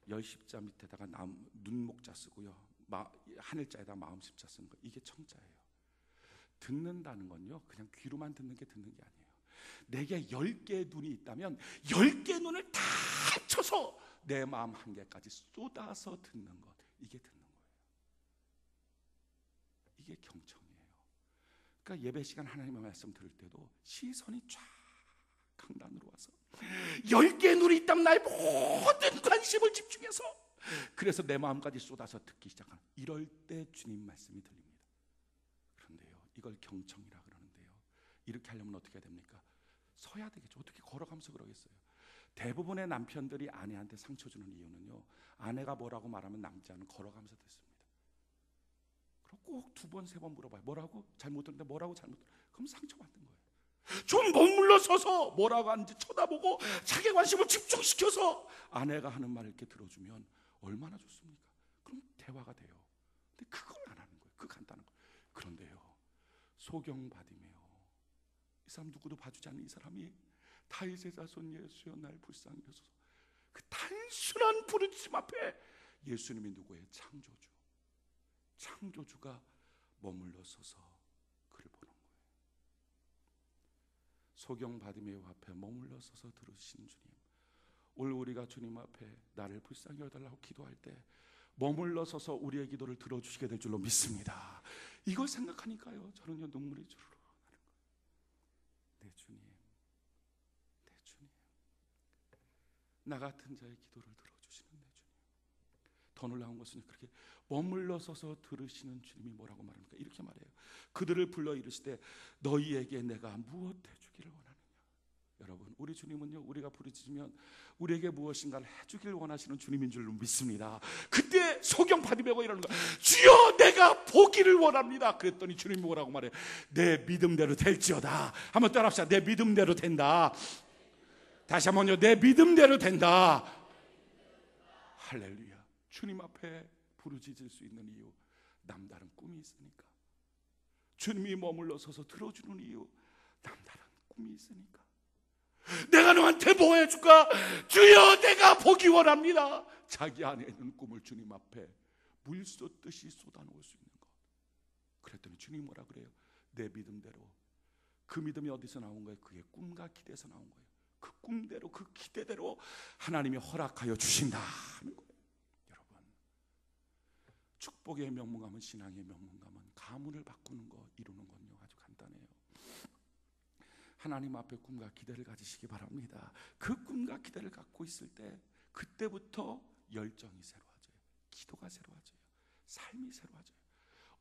열십자 밑에다가 눈목자 쓰고요, 하늘자에다 마음십자 쓰는 거, 이게 청자예요. 듣는다는 건요, 그냥 귀로만 듣는 게 듣는 게 아니에요. 내게 10개의 눈이 있다면 10개의 눈을 다 합쳐서 내 마음 한 개까지 쏟아서 듣는 것, 이게 듣는 거예요. 이게 경청이에요. 그러니까 예배 시간 하나님의 말씀 들을 때도 시선이 쫙 강단으로 와서 10개의 눈이 있다면 나의 모든 관심을 집중해서, 그래서 내 마음까지 쏟아서 듣기 시작하는, 이럴 때 주님 말씀이 들립니다. 그런데요, 이걸 경청이라 그러는데요, 이렇게 하려면 어떻게 해야 됩니까? 서야 되겠죠. 어떻게 걸어가면서 그러겠어요? 대부분의 남편들이 아내한테 상처 주는 이유는요, 아내가 뭐라고 말하면 남자는 걸어가면서 듣습니다. 그럼 꼭 2번, 3번 물어봐요. 뭐라고? 잘못 들었는데 뭐라고 잘못 들었는데, 그럼 상처받는 거예요. 좀 머물러 서서 뭐라고 하는지 쳐다보고 자기 관심을 집중시켜서 아내가 하는 말을 이렇게 들어주면 얼마나 좋습니까? 그럼 대화가 돼요. 근데 그걸 안 하는 거예요. 그 간단한 거. 그런데요, 소경바디메오, 이 사람 누구도 봐주지 않는 이 사람이 다윗의 자손 예수여 날 불쌍히 여소서, 그 단순한 부르짖음 앞에 예수님이 누구예요? 창조주. 창조주가 머물러 서서 그를 보는 거예요. 소경 바디메오 앞에 머물러 서서 들으신 주님, 오늘 우리가 주님 앞에 나를 불쌍히 여달라고 기도할 때 머물러 서서 우리의 기도를 들어주시게 될 줄로 믿습니다. 이걸 생각하니까요, 저는요 눈물이 주르르 나는 거예요. 내 주님, 내 주님, 나 같은 자의 기도를 들어주시는 내 주님. 더 놀라운 것은 그렇게 머물러 서서 들으시는 주님이 뭐라고 말합니까? 이렇게 말해요. 그들을 불러 이르시되 너희에게 내가 무엇 해주기를 원하느냐. 여러분, 우리 주님은요, 우리가 부르짖으면 우리에게 무엇인가를 해주기를 원하시는 주님인 줄 믿습니다. 그때 소경 바디메오가 이러는 거야. 주여, 내가 보기를 원합니다. 그랬더니 주님이 뭐라고 말해요? 내 믿음대로 될지어다. 한번 따라합시다. 내 믿음대로 된다. 다시 한번요. 내 믿음대로 된다. 할렐루야. 주님 앞에 부르짖을 수 있는 이유, 남다른 꿈이 있으니까. 주님이 머물러 서서 들어주는 이유, 남다른 꿈이 있으니까. 내가 너한테 뭐 해줄까? 주여, 내가 보기 원합니다. 자기 안에 있는 꿈을 주님 앞에 물 쏟듯이 쏟아놓을 수 있는 것. 그랬더니 주님이 뭐라 그래요? 내 믿음대로. 그 믿음이 어디서 나온 거예요? 그게 꿈과 기대에서 나온 거예요. 그 꿈대로, 그 기대대로 하나님이 허락하여 주신다는 거예요. 여러분, 축복의 명문감은, 신앙의 명문감은 가문을 바꾸는 거, 이루는 건요 아주 간단해요. 하나님 앞에 꿈과 기대를 가지시기 바랍니다. 그 꿈과 기대를 갖고 있을 때 그때부터 열정이 새로워져요. 기도가 새로워져요. 삶이 새로워져요.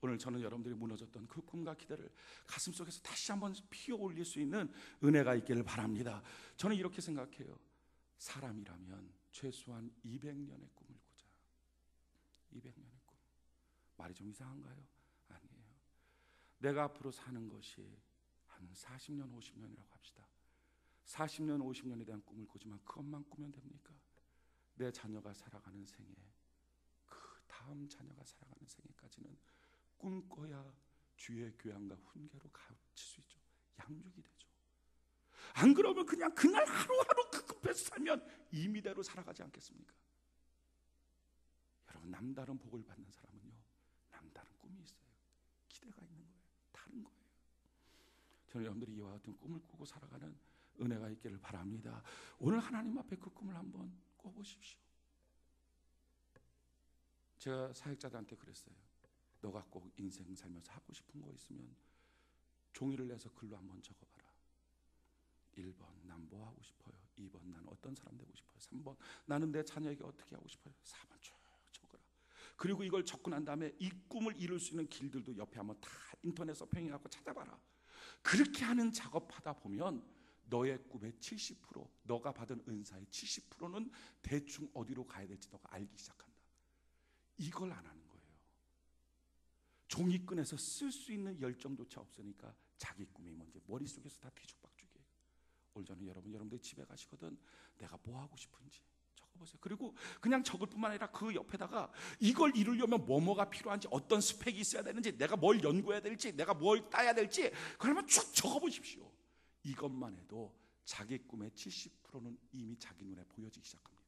오늘 저는 여러분들이 무너졌던 그 꿈과 기대를 가슴속에서 다시 한번 피어 올릴 수 있는 은혜가 있기를 바랍니다. 저는 이렇게 생각해요. 사람이라면 최소한 200년의 꿈을 꾸자. 200년의 꿈. 말이 좀 이상한가요? 아니에요. 내가 앞으로 사는 것이 한 40년, 50년이라고 합시다. 40년, 50년에 대한 꿈을 꾸지만 그것만 꾸면 됩니까? 내 자녀가 살아가는 생에, 그 다음 자녀가 살아가는 생에까지는 꿈꿔야 주의 교양과 훈계로 가르칠 수 있죠. 양육이 되죠. 안 그러면 그냥 그날 하루하루 그 급해서 살면 임의대로 살아가지 않겠습니까? 여러분, 남다른 복을 받는 사람은요, 남다른 꿈이 있어요. 기대가 있는 거예요. 다른 거예요. 저는 여러분들이 이와 같은 꿈을 꾸고 살아가는 은혜가 있기를 바랍니다. 오늘 하나님 앞에 그 꿈을 한번 꿔보십시오. 제가 사역자들한테 그랬어요. 너가 꼭 인생 살면서 하고 싶은 거 있으면 종이를 내서 글로 한번 적어봐라. 1번 난 뭐 하고 싶어요. 2번 난 어떤 사람 되고 싶어요. 3번 나는 내 자녀에게 어떻게 하고 싶어요. 4번 쭉 적어라. 그리고 이걸 적고 난 다음에 이 꿈을 이룰 수 있는 길들도 옆에 한번 다 인터넷 서핑해갖고 찾아봐라. 그렇게 하는 작업하다 보면 너의 꿈의 70%, 너가 받은 은사의 70%는 대충 어디로 가야 될지 너가 알기 시작한다. 이걸 안 하는 거예요. 종이끈에서 쓸 수 있는 열정조차 없으니까 자기 꿈이 뭔지 머릿속에서 다 뒤죽박죽이에요. 오늘 저는 여러분들 집에 가시거든 내가 뭐 하고 싶은지 적어보세요. 그리고 그냥 적을 뿐만 아니라 그 옆에다가 이걸 이루려면 뭐가 필요한지, 어떤 스펙이 있어야 되는지, 내가 뭘 연구해야 될지, 내가 뭘 따야 될지, 그러면 쭉 적어보십시오. 이것만 해도 자기 꿈의 70%는 이미 자기 눈에 보여지기 시작합니다.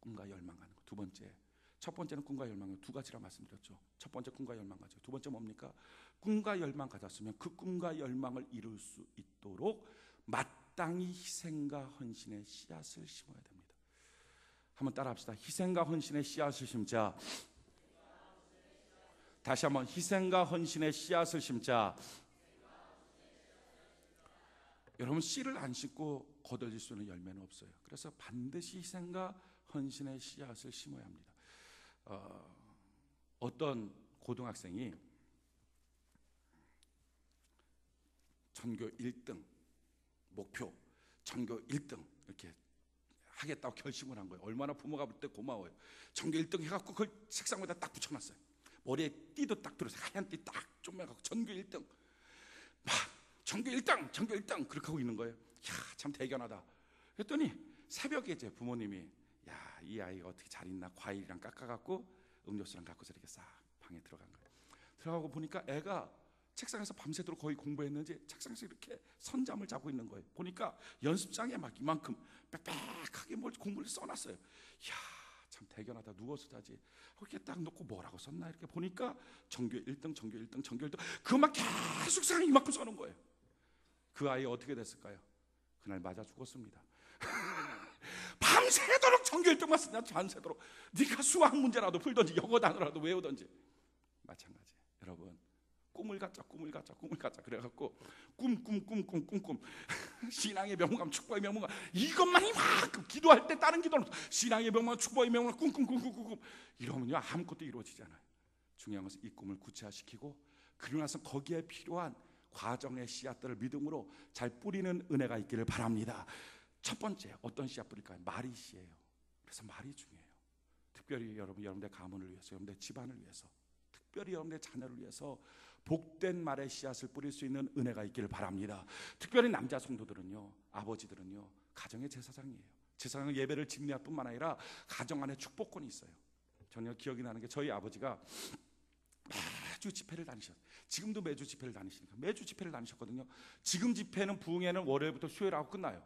꿈과 열망 가는 거. 두 번째, 첫 번째는 꿈과 열망을 두 가지라 말씀드렸죠. 첫 번째 꿈과 열망 가지고, 두 번째 뭡니까? 꿈과 열망 가졌으면 그 꿈과 열망을 이룰 수 있도록 마땅히 희생과 헌신의 씨앗을 심어야 됩니다. 한번 따라합시다. 희생과 헌신의 씨앗을 심자. 다시 한번 희생과 헌신의 씨앗을 심자. 여러분, 씨를 안 심고 거둬질 수 있는 열매는 없어요. 그래서 반드시 희생과 헌신의 씨앗을 심어야 합니다. 어떤 고등학생이 전교 1등 목표, 전교 1등 이렇게 하겠다고 결심을 한 거예요. 얼마나 부모가 볼 때 고마워요. 전교 1등 해갖고 그걸 책상 위에다 딱 붙여놨어요. 머리에 띠도 딱 들어서 하얀 띠 딱 좀 해갖고 전교 1등 막 전교 1등 전교 1등 그렇게 하고 있는 거예요. 이야, 참 대견하다. 그랬더니 새벽에 이제 부모님이 야, 이 아이가 어떻게 잘 있나 과일이랑 깎아갖고 음료수랑 갖고서 이렇게 싹 방에 들어간 거예요. 들어가고 보니까 애가 책상에서 밤새도록 거의 공부했는지 책상에서 이렇게 선잠을 자고 있는 거예요. 보니까 연습장에 막 이만큼 빽빽하게 뭘 공부를 써놨어요. 이야, 참 대견하다. 누워서 자지. 이렇게 딱 놓고 뭐라고 썼나 이렇게 보니까 전교 1등, 전교 1등, 전교 1등 그것만 계속 상에 이만큼 써놓은 거예요. 그 아이 어떻게 됐을까요? 그날 맞아 죽었습니다. 밤새도록 전교 1등만 쓰냐. 밤새도록 네가 수학 문제라도 풀던지 영어 단어라도 외우던지. 마찬가지. 여러분, 꿈을 갖자, 꿈을 갖자, 꿈을 갖자. 그래갖고 꿈 신앙의 명문감, 축복의 명문감 이것만 이만큼 기도할 때 다른 기도는 신앙의 명문감, 축복의 명문감 꿈 이러면요 아무것도 이루어지지 않아요. 중요한 것은 이 꿈을 구체화시키고 그러고 나서 거기에 필요한 과정의 씨앗들을 믿음으로 잘 뿌리는 은혜가 있기를 바랍니다. 첫 번째 어떤 씨앗 뿌릴까요? 말이 씨예요. 그래서 말이 중요해요. 특별히 여러분들의 가문을 위해서, 여러분들의 집안을 위해서, 특별히 여러분들의 자녀를 위해서 복된 말의 씨앗을 뿌릴 수 있는 은혜가 있기를 바랍니다. 특별히 남자 성도들은요, 아버지들은요, 가정의 제사장이에요. 제사장은 예배를 집례할 뿐만 아니라 가정 안에 축복권이 있어요. 저는 기억이 나는 게 저희 아버지가 매주 집회를 다니셨어요. 지금도 매주 집회를 다니시니까 매주 집회를 다니셨거든요. 지금 집회는 부흥회는 월요일부터 수요일하고 끝나요.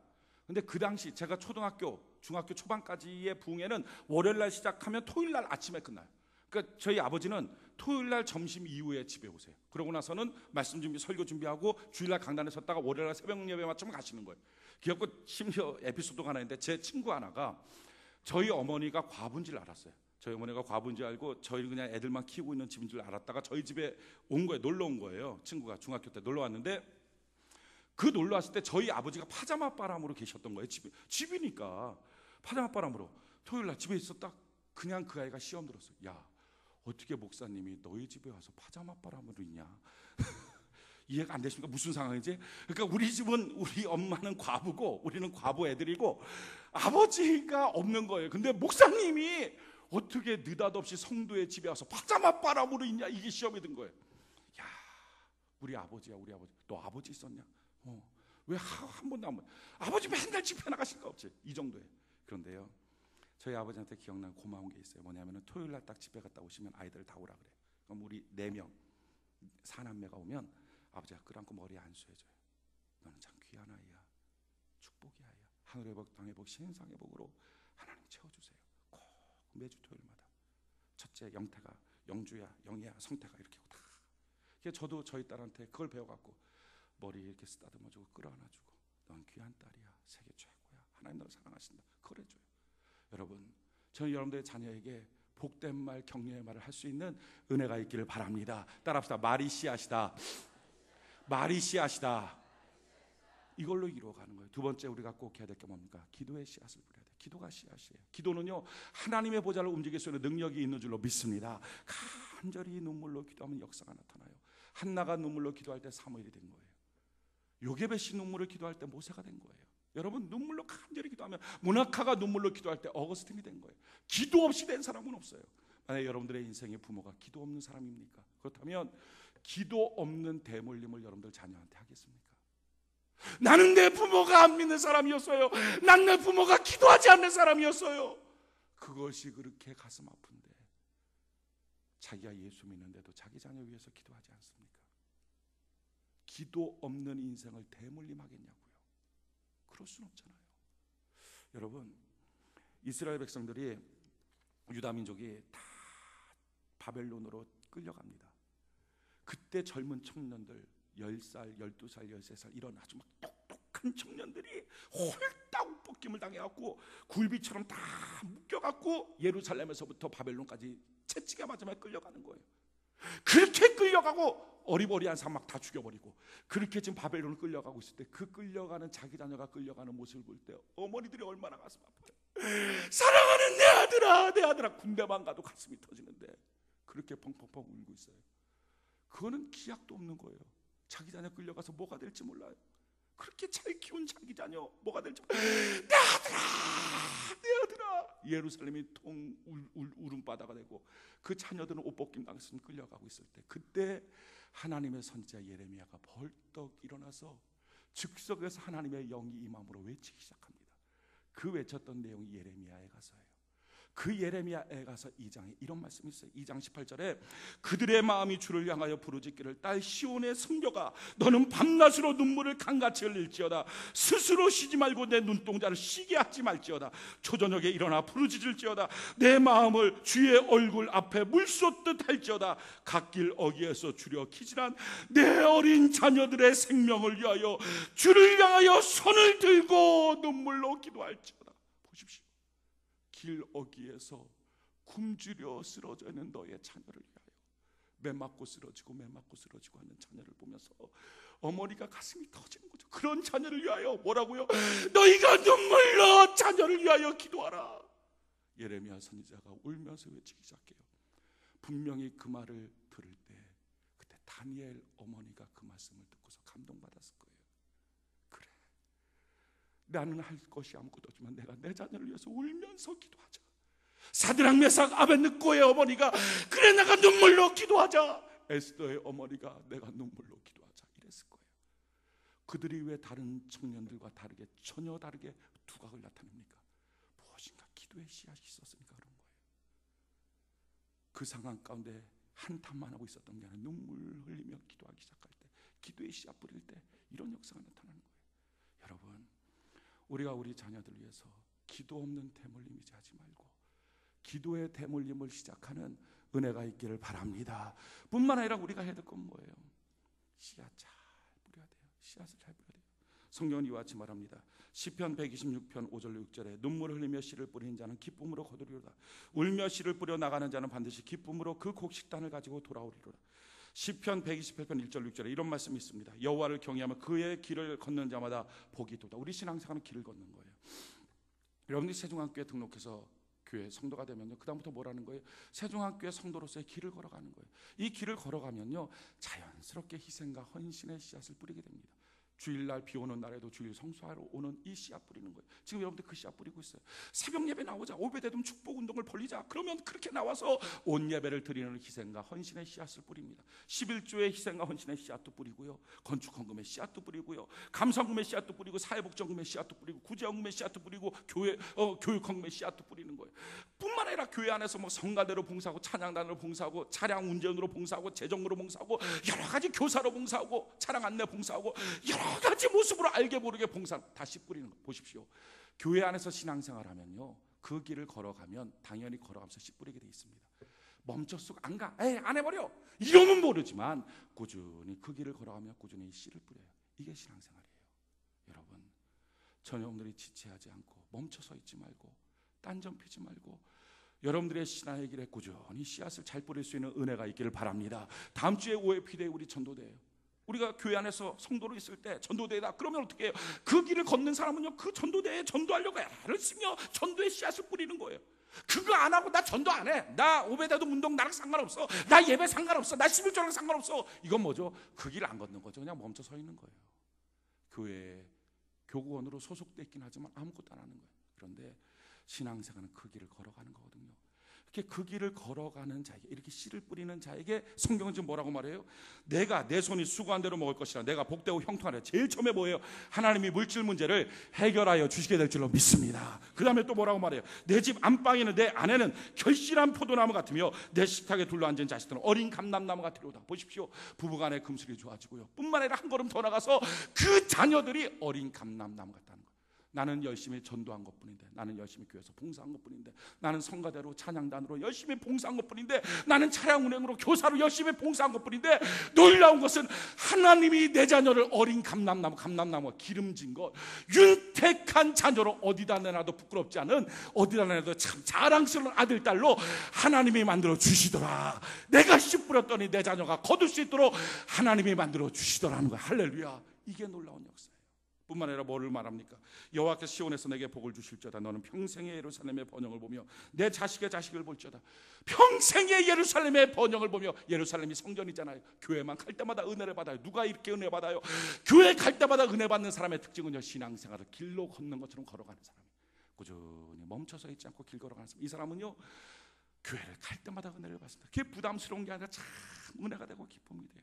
근데 그 당시 제가 초등학교, 중학교 초반까지의 부흥회는 월요일날 시작하면 토요일날 아침에 끝나요. 그러니까 저희 아버지는 토요일날 점심 이후에 집에 오세요. 그러고 나서는 말씀 준비, 설교 준비하고 주일날 강단에 섰다가 월요일날 새벽 예배 맞추면 가시는 거예요. 그래서 심지어 에피소드가 하나 있는데 제 친구 하나가 저희 어머니가 과부인 줄 알았어요. 저희 어머니가 과부인 줄 알고 저희는 그냥 애들만 키우고 있는 집인 줄 알았다가 저희 집에 온 거예요. 놀러 온 거예요. 친구가 중학교 때 놀러 왔는데 그 놀러 왔을 때 저희 아버지가 파자마 바람으로 계셨던 거예요. 집이니까 파자마 바람으로 토요일날 집에 있었다. 그냥 그 아이가 시험 들었어요. 야, 어떻게 목사님이 너희 집에 와서 파자마 바람으로 있냐? 이해가 안 되십니까? 무슨 상황이지? 그러니까 우리 집은 우리 엄마는 과부고 우리는 과부 애들이고 아버지가 없는 거예요. 근데 목사님이 어떻게 느닷없이 성도의 집에 와서 파자마 바람으로 있냐? 이게 시험이 든 거예요. 야, 우리 아버지야, 우리 아버지. 너 아버지 있었냐? 왜 한 번도 안 봐? 아버지 맨날 집회 나가실 거 없지? 이 정도예요. 그런데요, 저희 아버지한테 기억나는 고마운 게 있어요. 뭐냐면은 토요일날 딱 집에 갔다 오시면 아이들 다 오라 그래. 그럼 우리 4명 사남매가 오면 아버지가 끌어안고 머리에 안수해줘요. 너는 참 귀한 아이야. 축복의 아이야. 하늘의 복, 땅의 복, 신상의 복으로 하나님 채워주세요. 꼭 매주 토요일마다. 첫째 영태가, 영주야, 영희야, 성태가 이렇게 다. 저도 저희 딸한테 그걸 배워갖고 머리 이렇게 쓰다듬어주고 끌어안아주고 넌 귀한 딸이야. 세계 최고야. 하나님 너를 사랑하신다. 그걸 해줘요. 여러분, 저는 여러분들의 자녀에게 복된 말, 격려의 말을 할 수 있는 은혜가 있기를 바랍니다. 따라합시다. 말이 씨앗이다. 말이 씨앗이다. 이걸로 이루어가는 거예요. 두 번째 우리가 꼭 해야 될 게 뭡니까? 기도의 씨앗을 뿌려야 돼요. 기도가 씨앗이에요. 기도는요, 하나님의 보좌를 움직일 수 있는 능력이 있는 줄로 믿습니다. 간절히 눈물로 기도하면 역사가 나타나요. 한나가 눈물로 기도할 때 사무엘이 된 거예요. 요게벳이 눈물을 기도할 때 모세가 된 거예요. 여러분, 눈물로 간절히 기도하면 문하카가 눈물로 기도할 때 어거스틴이 된 거예요. 기도 없이 된 사람은 없어요. 만약 여러분들의 인생의 부모가 기도 없는 사람입니까? 그렇다면 기도 없는 대물림을 여러분들 자녀한테 하겠습니까? 나는 내 부모가 안 믿는 사람이었어요. 난 내 부모가 기도하지 않는 사람이었어요. 그것이 그렇게 가슴 아픈데 자기가 예수 믿는데도 자기 자녀 위해서 기도하지 않습니까? 기도 없는 인생을 대물림하겠냐고요. 그럴 수는 없잖아요. 여러분, 이스라엘 백성들이, 유다 민족이 다 바벨론으로 끌려갑니다. 그때 젊은 청년들 10살, 12살, 13살 이런 아주 막 똑똑한 청년들이 홀딱 벗김을 당해갖고 굴비처럼 다 묶여갖고 예루살렘에서부터 바벨론까지 채찍에 맞으며 끌려가는 거예요. 그렇게 끌려가고 어리버리한 사람 다 죽여버리고, 그렇게 지금 바벨론을 끌려가고 있을 때 그 끌려가는 자기 자녀가 끌려가는 모습을 볼 때 어머니들이 얼마나 가슴 아파요. 사랑하는 내 아들아, 내 아들아. 군대만 가도 가슴이 터지는데 그렇게 펑펑펑 울고 있어요. 그거는 기약도 없는 거예요. 자기 자녀 끌려가서 뭐가 될지 몰라요. 그렇게 잘 키운 자기 자녀 뭐가 될지 몰라요. 내 아들아, 내 아들아. 예루살렘이 울음바다가 되고 그 자녀들은 옷 벗김 당해서 끌려가고 있을 때, 그때 하나님의 선지자 예레미야가 벌떡 일어나서 즉석에서 하나님의 영이 임함으로 외치기 시작합니다. 그 외쳤던 내용이 예레미야에 가서예요. 그 예레미야에 가서 2장에 이런 말씀이 있어요. 2장 18절에 그들의 마음이 주를 향하여 부르짖기를 딸 시온의 성녀가 너는 밤낮으로 눈물을 강같이 흘릴지어다. 스스로 쉬지 말고 내 눈동자를 쉬게 하지 말지어다. 초저녁에 일어나 부르짖을지어다. 내 마음을 주의 얼굴 앞에 물쏟듯 할지어다. 갓길 어귀에서 주려 기진한 내 어린 자녀들의 생명을 위하여 주를 향하여 손을 들고 눈물로 기도할지어다. 보십시오. 길 어귀에서 굶주려 쓰러져 있는 너의 자녀를 위하여, 매 맞고 쓰러지고 하는 자녀를 보면서 어머니가 가슴이 터지는 거죠. 그런 자녀를 위하여 뭐라고요? 너희가 눈물로 자녀를 위하여 기도하라. 예레미야 선지자가 울면서 외치기 시작해요. 분명히 그 말을 들을 때 그때 다니엘 어머니가 그 말씀을 듣고서 감동받았을 거예요. 그래, 나는 할 것이 아무것도 없지만 내가 내 자녀를 위해서 울면서 기도하자. 사드락 메삭 아벳느고의 어머니가 그래 내가 눈물로 기도하자. 에스더의 어머니가 내가 눈물로 기도하자 이랬을 거예요. 그들이 왜 다른 청년들과 다르게, 전혀 다르게 두각을 나타냅니까? 무엇인가 기도의 씨앗이 있었으니까 그런 거예요. 그 상황 가운데 한탄만 하고 있었던 게 아니라 눈물 흘리며 기도하기 시작할 때, 기도의 씨앗 뿌릴 때 이런 역사가 나타나는 거예요. 여러분, 우리가 우리 자녀들 위해서 기도 없는 대물림이지 하지 말고 기도의 대물림을 시작하는 은혜가 있기를 바랍니다. 뿐만 아니라 우리가 해야 될 건 뭐예요? 씨앗 잘 뿌려야 돼요. 씨앗을 잘 뿌려야 돼요. 성경은 이와 같이 말합니다. 시편 126편 5절 6절에 눈물을 흘리며 씨를 뿌리는 자는 기쁨으로 거두리로다. 울며 씨를 뿌려 나가는 자는 반드시 기쁨으로 그 곡식단을 가지고 돌아오리로다. 시편 128편 1절 6절에 이런 말씀이 있습니다. 여호와를 경외하며 그의 길을 걷는 자마다 복이 있도다. 우리 신앙생활은 길을 걷는 거예요. 여러분들이 세종한교회 등록해서 교회 성도가 되면요, 그 다음부터 뭐라는 거예요? 세종한교회 성도로서의 길을 걸어가는 거예요. 이 길을 걸어가면요, 자연스럽게 희생과 헌신의 씨앗을 뿌리게 됩니다. 주일날 비 오는 날에도 주일 성수하러 오는 이 씨앗 뿌리는 거예요. 지금 여러분들 그 씨앗 뿌리고 있어요. 새벽 예배 나오자, 오베데돔 축복 운동을 벌리자. 그러면 그렇게 나와서 온 예배를 드리는 희생과 헌신의 씨앗을 뿌립니다. 11조의 희생과 헌신의 씨앗도 뿌리고요, 건축헌금의 씨앗도 뿌리고요, 감사헌금의 씨앗도 뿌리고, 사회복지헌금의 씨앗도 뿌리고, 구제헌금의 씨앗도 뿌리고, 교육헌금의 씨앗도 뿌리는 거예요. 뿐만 아니라 교회 안에서 뭐 성가대로 봉사하고, 찬양단으로 봉사하고, 차량 운전으로 봉사하고, 재정으로 봉사하고, 여러 가지 교사로 봉사하고, 차량 안내 봉사하고, 여러 가지 모습으로 알게 모르게 봉사 다시 뿌리는 거 보십시오. 교회 안에서 신앙생활하면요, 그 길을 걸어가면 당연히 걸어가면서 씨 뿌리게 돼 있습니다. 멈췄어 안 가, 안 해버려 이러면 모르지만 꾸준히 그 길을 걸어가며 꾸준히 씨를 뿌려요. 이게 신앙생활이에요. 여러분, 저녁들이 지체하지 않고 멈춰서 있지 말고 딴점 피지 말고 여러분들의 신앙의 길에 꾸준히 씨앗을 잘 뿌릴 수 있는 은혜가 있기를 바랍니다. 다음 주에 OFP대에 우리 전도대예요. 우리가 교회 안에서 성도로 있을 때 전도대회다 그러면 어떻게 해요? 그 길을 걷는 사람은요, 그 전도대회에 전도하려고 애를 쓰며 전도의 씨앗을 뿌리는 거예요. 그거 안 하고 나 전도 안 해, 나 오베데돔 운동 나랑 상관없어, 나 예배 상관없어, 나 11조랑 상관없어, 이건 뭐죠? 그 길 안 걷는 거죠. 그냥 멈춰 서 있는 거예요. 교회에 교구원으로 소속돼 있긴 하지만 아무것도 안 하는 거예요. 그런데 신앙생활은 그 길을 걸어가는 거거든요. 이렇게 그 길을 걸어가는 자에게, 이렇게 씨를 뿌리는 자에게 성경은 지금 뭐라고 말해요? 내가 내 손이 수고한 대로 먹을 것이라, 내가 복되고 형통하라. 제일 처음에 뭐예요? 하나님이 물질 문제를 해결하여 주시게 될 줄로 믿습니다. 그 다음에 또 뭐라고 말해요? 내 집 안방에는, 내 아내는 결실한 포도나무 같으며 내 식탁에 둘러앉은 자식들은 어린 감람나무 같으리로다. 보십시오. 부부간의 금슬이 좋아지고요, 뿐만 아니라 한 걸음 더 나가서 그 자녀들이 어린 감람나무 같다는 거예요. 나는 열심히 전도한 것뿐인데, 나는 열심히 교회에서 봉사한 것뿐인데, 나는 성가대로 찬양단으로 열심히 봉사한 것뿐인데, 나는 차량 운행으로 교사로 열심히 봉사한 것뿐인데, 놀라운 것은 하나님이 내 자녀를 어린 감람나무 기름진 것, 윤택한 자녀로 어디다 내놔도 부끄럽지 않은, 어디다 내놔도 참 자랑스러운 아들 딸로 하나님이 만들어 주시더라. 내가 씨 뿌렸더니 내 자녀가 거둘 수 있도록 하나님이 만들어 주시더라는 거야. 할렐루야. 이게 놀라운 역사예요. 뿐만 아니라 뭐를 말합니까? 여호와께서 시온에서 내게 복을 주실지어다. 너는 평생의 예루살렘의 번영을 보며 내 자식의 자식을 볼지어다. 평생의 예루살렘의 번영을 보며, 예루살렘이 성전이잖아요. 교회만 갈 때마다 은혜를 받아요. 누가 이렇게 은혜 받아요? 교회 갈 때마다 은혜 받는 사람의 특징은요, 신앙생활을 길로 걷는 것처럼 걸어가는 사람이에요. 꾸준히 멈춰서 있지 않고 길 걸어가는 사람. 이 사람은요, 교회를 갈 때마다 은혜를 받습니다. 그게 부담스러운 게 아니라 참 은혜가 되고 기쁨이 돼요.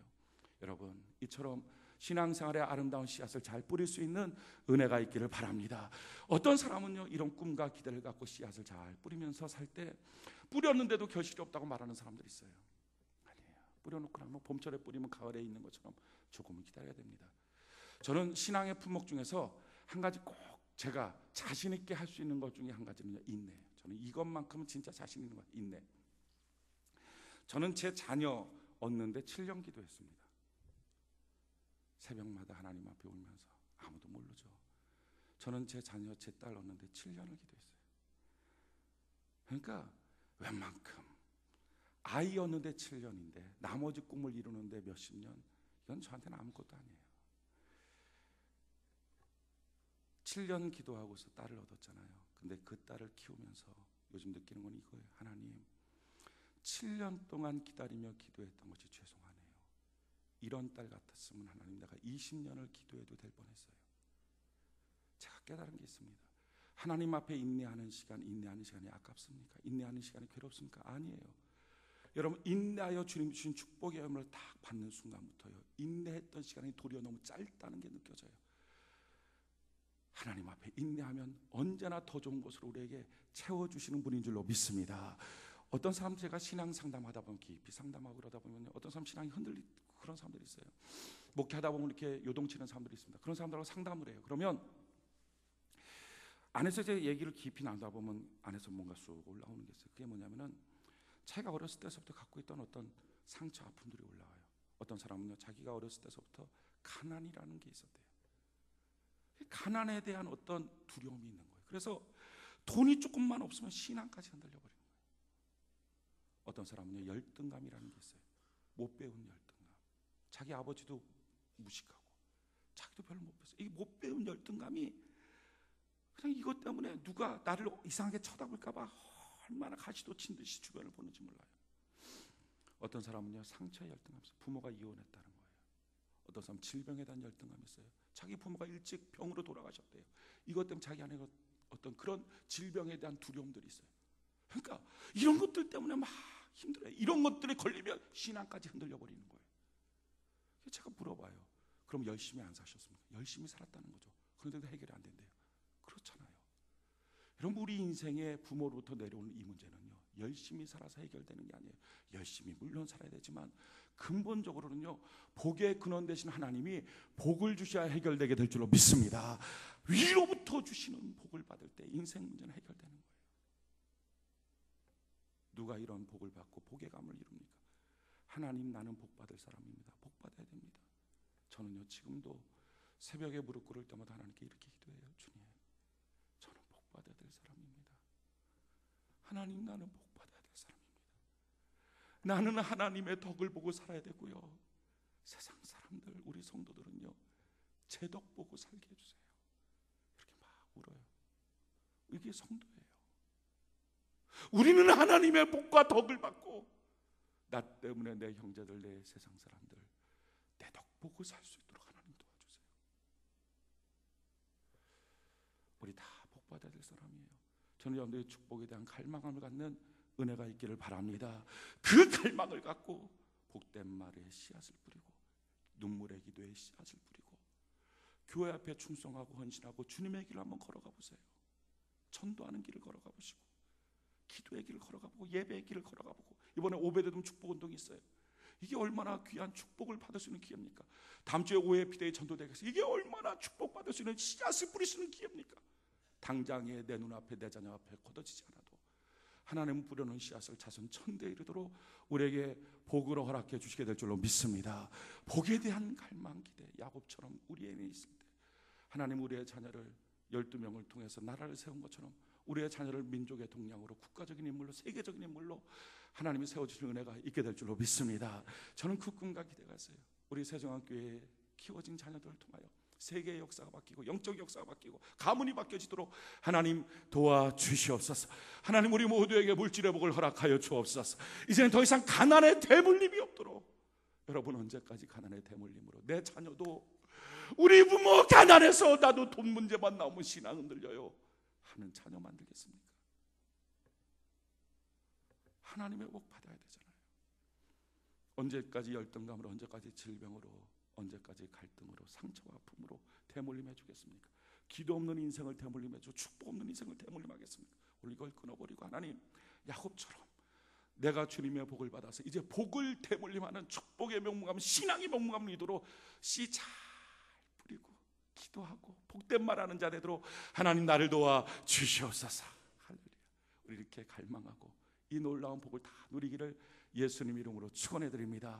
여러분, 이처럼 신앙생활의 아름다운 씨앗을 잘 뿌릴 수 있는 은혜가 있기를 바랍니다. 어떤 사람은요, 이런 꿈과 기대를 갖고 씨앗을 잘 뿌리면서 살 때 뿌렸는데도 결실이 없다고 말하는 사람들이 있어요. 아니에요. 뿌려놓고 나면 봄철에 뿌리면 가을에 있는 것처럼 조금은 기다려야 됩니다. 저는 신앙의 품목 중에서 한 가지 꼭 제가 자신 있게 할 수 있는 것 중에 한 가지는요, 인내예요. 저는 이것만큼은 진짜 자신 있는 것 같아요. 인내. 저는 제 자녀 얻는데 7년 기도했습니다. 새벽마다 하나님 앞에 울면서. 아무도 모르죠. 저는 제 자녀, 제 딸 얻는데 7년을 기도했어요. 그러니까 웬만큼 아이 얻는데 7년인데 나머지 꿈을 이루는데 몇십 년, 이건 저한테는 아무것도 아니에요. 7년 기도하고서 딸을 얻었잖아요. 근데 그 딸을 키우면서 요즘 느끼는 건 이거예요. 하나님, 7년 동안 기다리며 기도했던 것이 죄송하네요. 이런 딸 같았으면 하나님, 내가 20년을 기도해도 될 뻔했어요. 제가 깨달은 게 있습니다. 하나님 앞에 인내하는 시간이 아깝습니까? 인내하는 시간이 괴롭습니까? 아니에요. 여러분, 인내하여 주님 주신 축복의 열매를 딱 받는 순간부터요, 인내했던 시간이 도리어 너무 짧다는 게 느껴져요. 하나님 앞에 인내하면 언제나 더 좋은 것으로 우리에게 채워주시는 분인 줄로 믿습니다. 어떤 사람, 제가 신앙 상담하다 보면 깊이 상담하고 그러다 보면 어떤 사람 신앙이 흔들리고 그런 사람들이 있어요. 목회하다 보면 이렇게 요동치는 사람들이 있습니다. 그런 사람들하고 상담을 해요. 그러면 안에서 제 얘기를 깊이 나누다 보면 안에서 뭔가 쑥 올라오는 게 있어요. 그게 뭐냐면은 자기가 어렸을 때서부터 갖고 있던 어떤 상처, 아픔들이 올라와요. 어떤 사람은요, 자기가 어렸을 때서부터 가난이라는 게 있었대요. 가난에 대한 어떤 두려움이 있는 거예요. 그래서 돈이 조금만 없으면 신앙까지 흔들려 버리는 거예요. 어떤 사람은요, 열등감이라는 게 있어요. 못 배운 열등감. 자기 아버지도 무식하고 자기도 별로 못 배웠어요. 이 못 배운 열등감이 그냥 이것 때문에 누가 나를 이상하게 쳐다볼까 봐 얼마나 가시도 친 듯이 주변을 보는지 몰라요. 어떤 사람은요, 상처의 열등감이 있어요. 부모가 이혼했다는 거예요. 어떤 사람은 질병에 대한 열등감이 있어요. 자기 부모가 일찍 병으로 돌아가셨대요. 이것 때문에 자기 안에 어떤 그런 질병에 대한 두려움들이 있어요. 그러니까 이런 것들 때문에 막 힘들어요. 이런 것들에 걸리면 신앙까지 흔들려 버리는 거예요. 제가 물어봐요. 그럼 열심히 안 사셨습니까? 열심히 살았다는 거죠. 그런데도 해결이 안 된대요. 그렇잖아요. 여러분, 우리 인생의 부모로부터 내려오는 이 문제는요, 열심히 살아서 해결되는 게 아니에요. 열심히 물론 살아야 되지만 근본적으로는요, 복의 근원 되신 하나님이 복을 주셔야 해결되게 될 줄로 믿습니다. 위로부터 주시는 복을 받을 때 인생 문제는 해결되는 거예요. 누가 이런 복을 받고 복의 감을 이룹니까? 하나님, 나는 복 받을 사람입니다. 복 받아야 됩니다. 저는요, 지금도 새벽에 무릎 꿇을 때마다 하나님께 이렇게 기도해요. 주님, 저는 복 받아야 될 사람입니다. 하나님, 나는 복 받아야 될 사람입니다. 나는 하나님의 덕을 보고 살아야 되고요, 세상 사람들, 우리 성도들은요, 제 덕 보고 살게 해주세요. 이렇게 막 울어요. 이게 성도예요. 우리는 하나님의 복과 덕을 받고 나 때문에 내 형제들, 내 세상 사람들 내 덕 보고 살 수 있도록 하나님 도와주세요. 우리 다 복 받아야 될 사람이에요. 저는 여러분들의 축복에 대한 갈망을 갖는 은혜가 있기를 바랍니다. 그 갈망을 갖고 복된 말에 씨앗을 뿌리고 눈물의 기도에 씨앗을 뿌리고 교회 앞에 충성하고 헌신하고 주님의 길을 한번 걸어가 보세요. 전도하는 길을 걸어가 보시고 기도의 길을 걸어가 보고 예배의 길을 걸어가 보고, 이번에 오베데돔 축복운동이 있어요. 이게 얼마나 귀한 축복을 받을 수 있는 기회입니까? 다음 주에 오해 피대의 전도대회에서 이게 얼마나 축복받을 수 있는 씨앗을 뿌릴 수 있는 기회입니까? 당장에 내 눈앞에 내 자녀 앞에 거둬지지 않아도 하나님 뿌려놓은 씨앗을 자손 천대에 이르도록 우리에게 복으로 허락해 주시게 될 줄로 믿습니다. 복에 대한 갈망 기대, 야곱처럼 우리 안에 있을 때 하나님 우리의 자녀를 12명을 통해서 나라를 세운 것처럼 우리의 자녀를 민족의 동량으로, 국가적인 인물로, 세계적인 인물로 하나님이 세워주시는 은혜가 있게 될 줄로 믿습니다. 저는 그 꿈과 기대가 있어요. 우리 세종학교에 키워진 자녀들을 통하여 세계의 역사가 바뀌고 영적 역사가 바뀌고 가문이 바뀌어지도록 하나님 도와주시옵소서. 하나님 우리 모두에게 물질의 복을 허락하여 주옵소서. 이제는 더 이상 가난의 대물림이 없도록. 여러분, 언제까지 가난의 대물림으로 내 자녀도 우리 부모 가난해서 나도 돈 문제만 나오면 신앙 흔들려요 하는 자녀 만들겠습니까? 하나님의 복 받아야 되잖아요. 언제까지 열등감으로, 언제까지 질병으로, 언제까지 갈등으로, 상처와 아픔으로 대물림해 주겠습니까? 기도 없는 인생을 대물림해 주고 축복 없는 인생을 대물림하겠습니까? 우리 이걸 끊어버리고 하나님, 야곱처럼 내가 주님의 복을 받아서 이제 복을 대물림하는 축복의 명문가문, 신앙의 명문가문 이도록 씨 잘 뿌리고 기도하고 복된 말하는 자 되도록 하나님 나를 도와 주시옵소서. 할렐루야. 우리 이렇게 갈망하고 이 놀라운 복을 다 누리기를 예수님 이름으로 축원해 드립니다.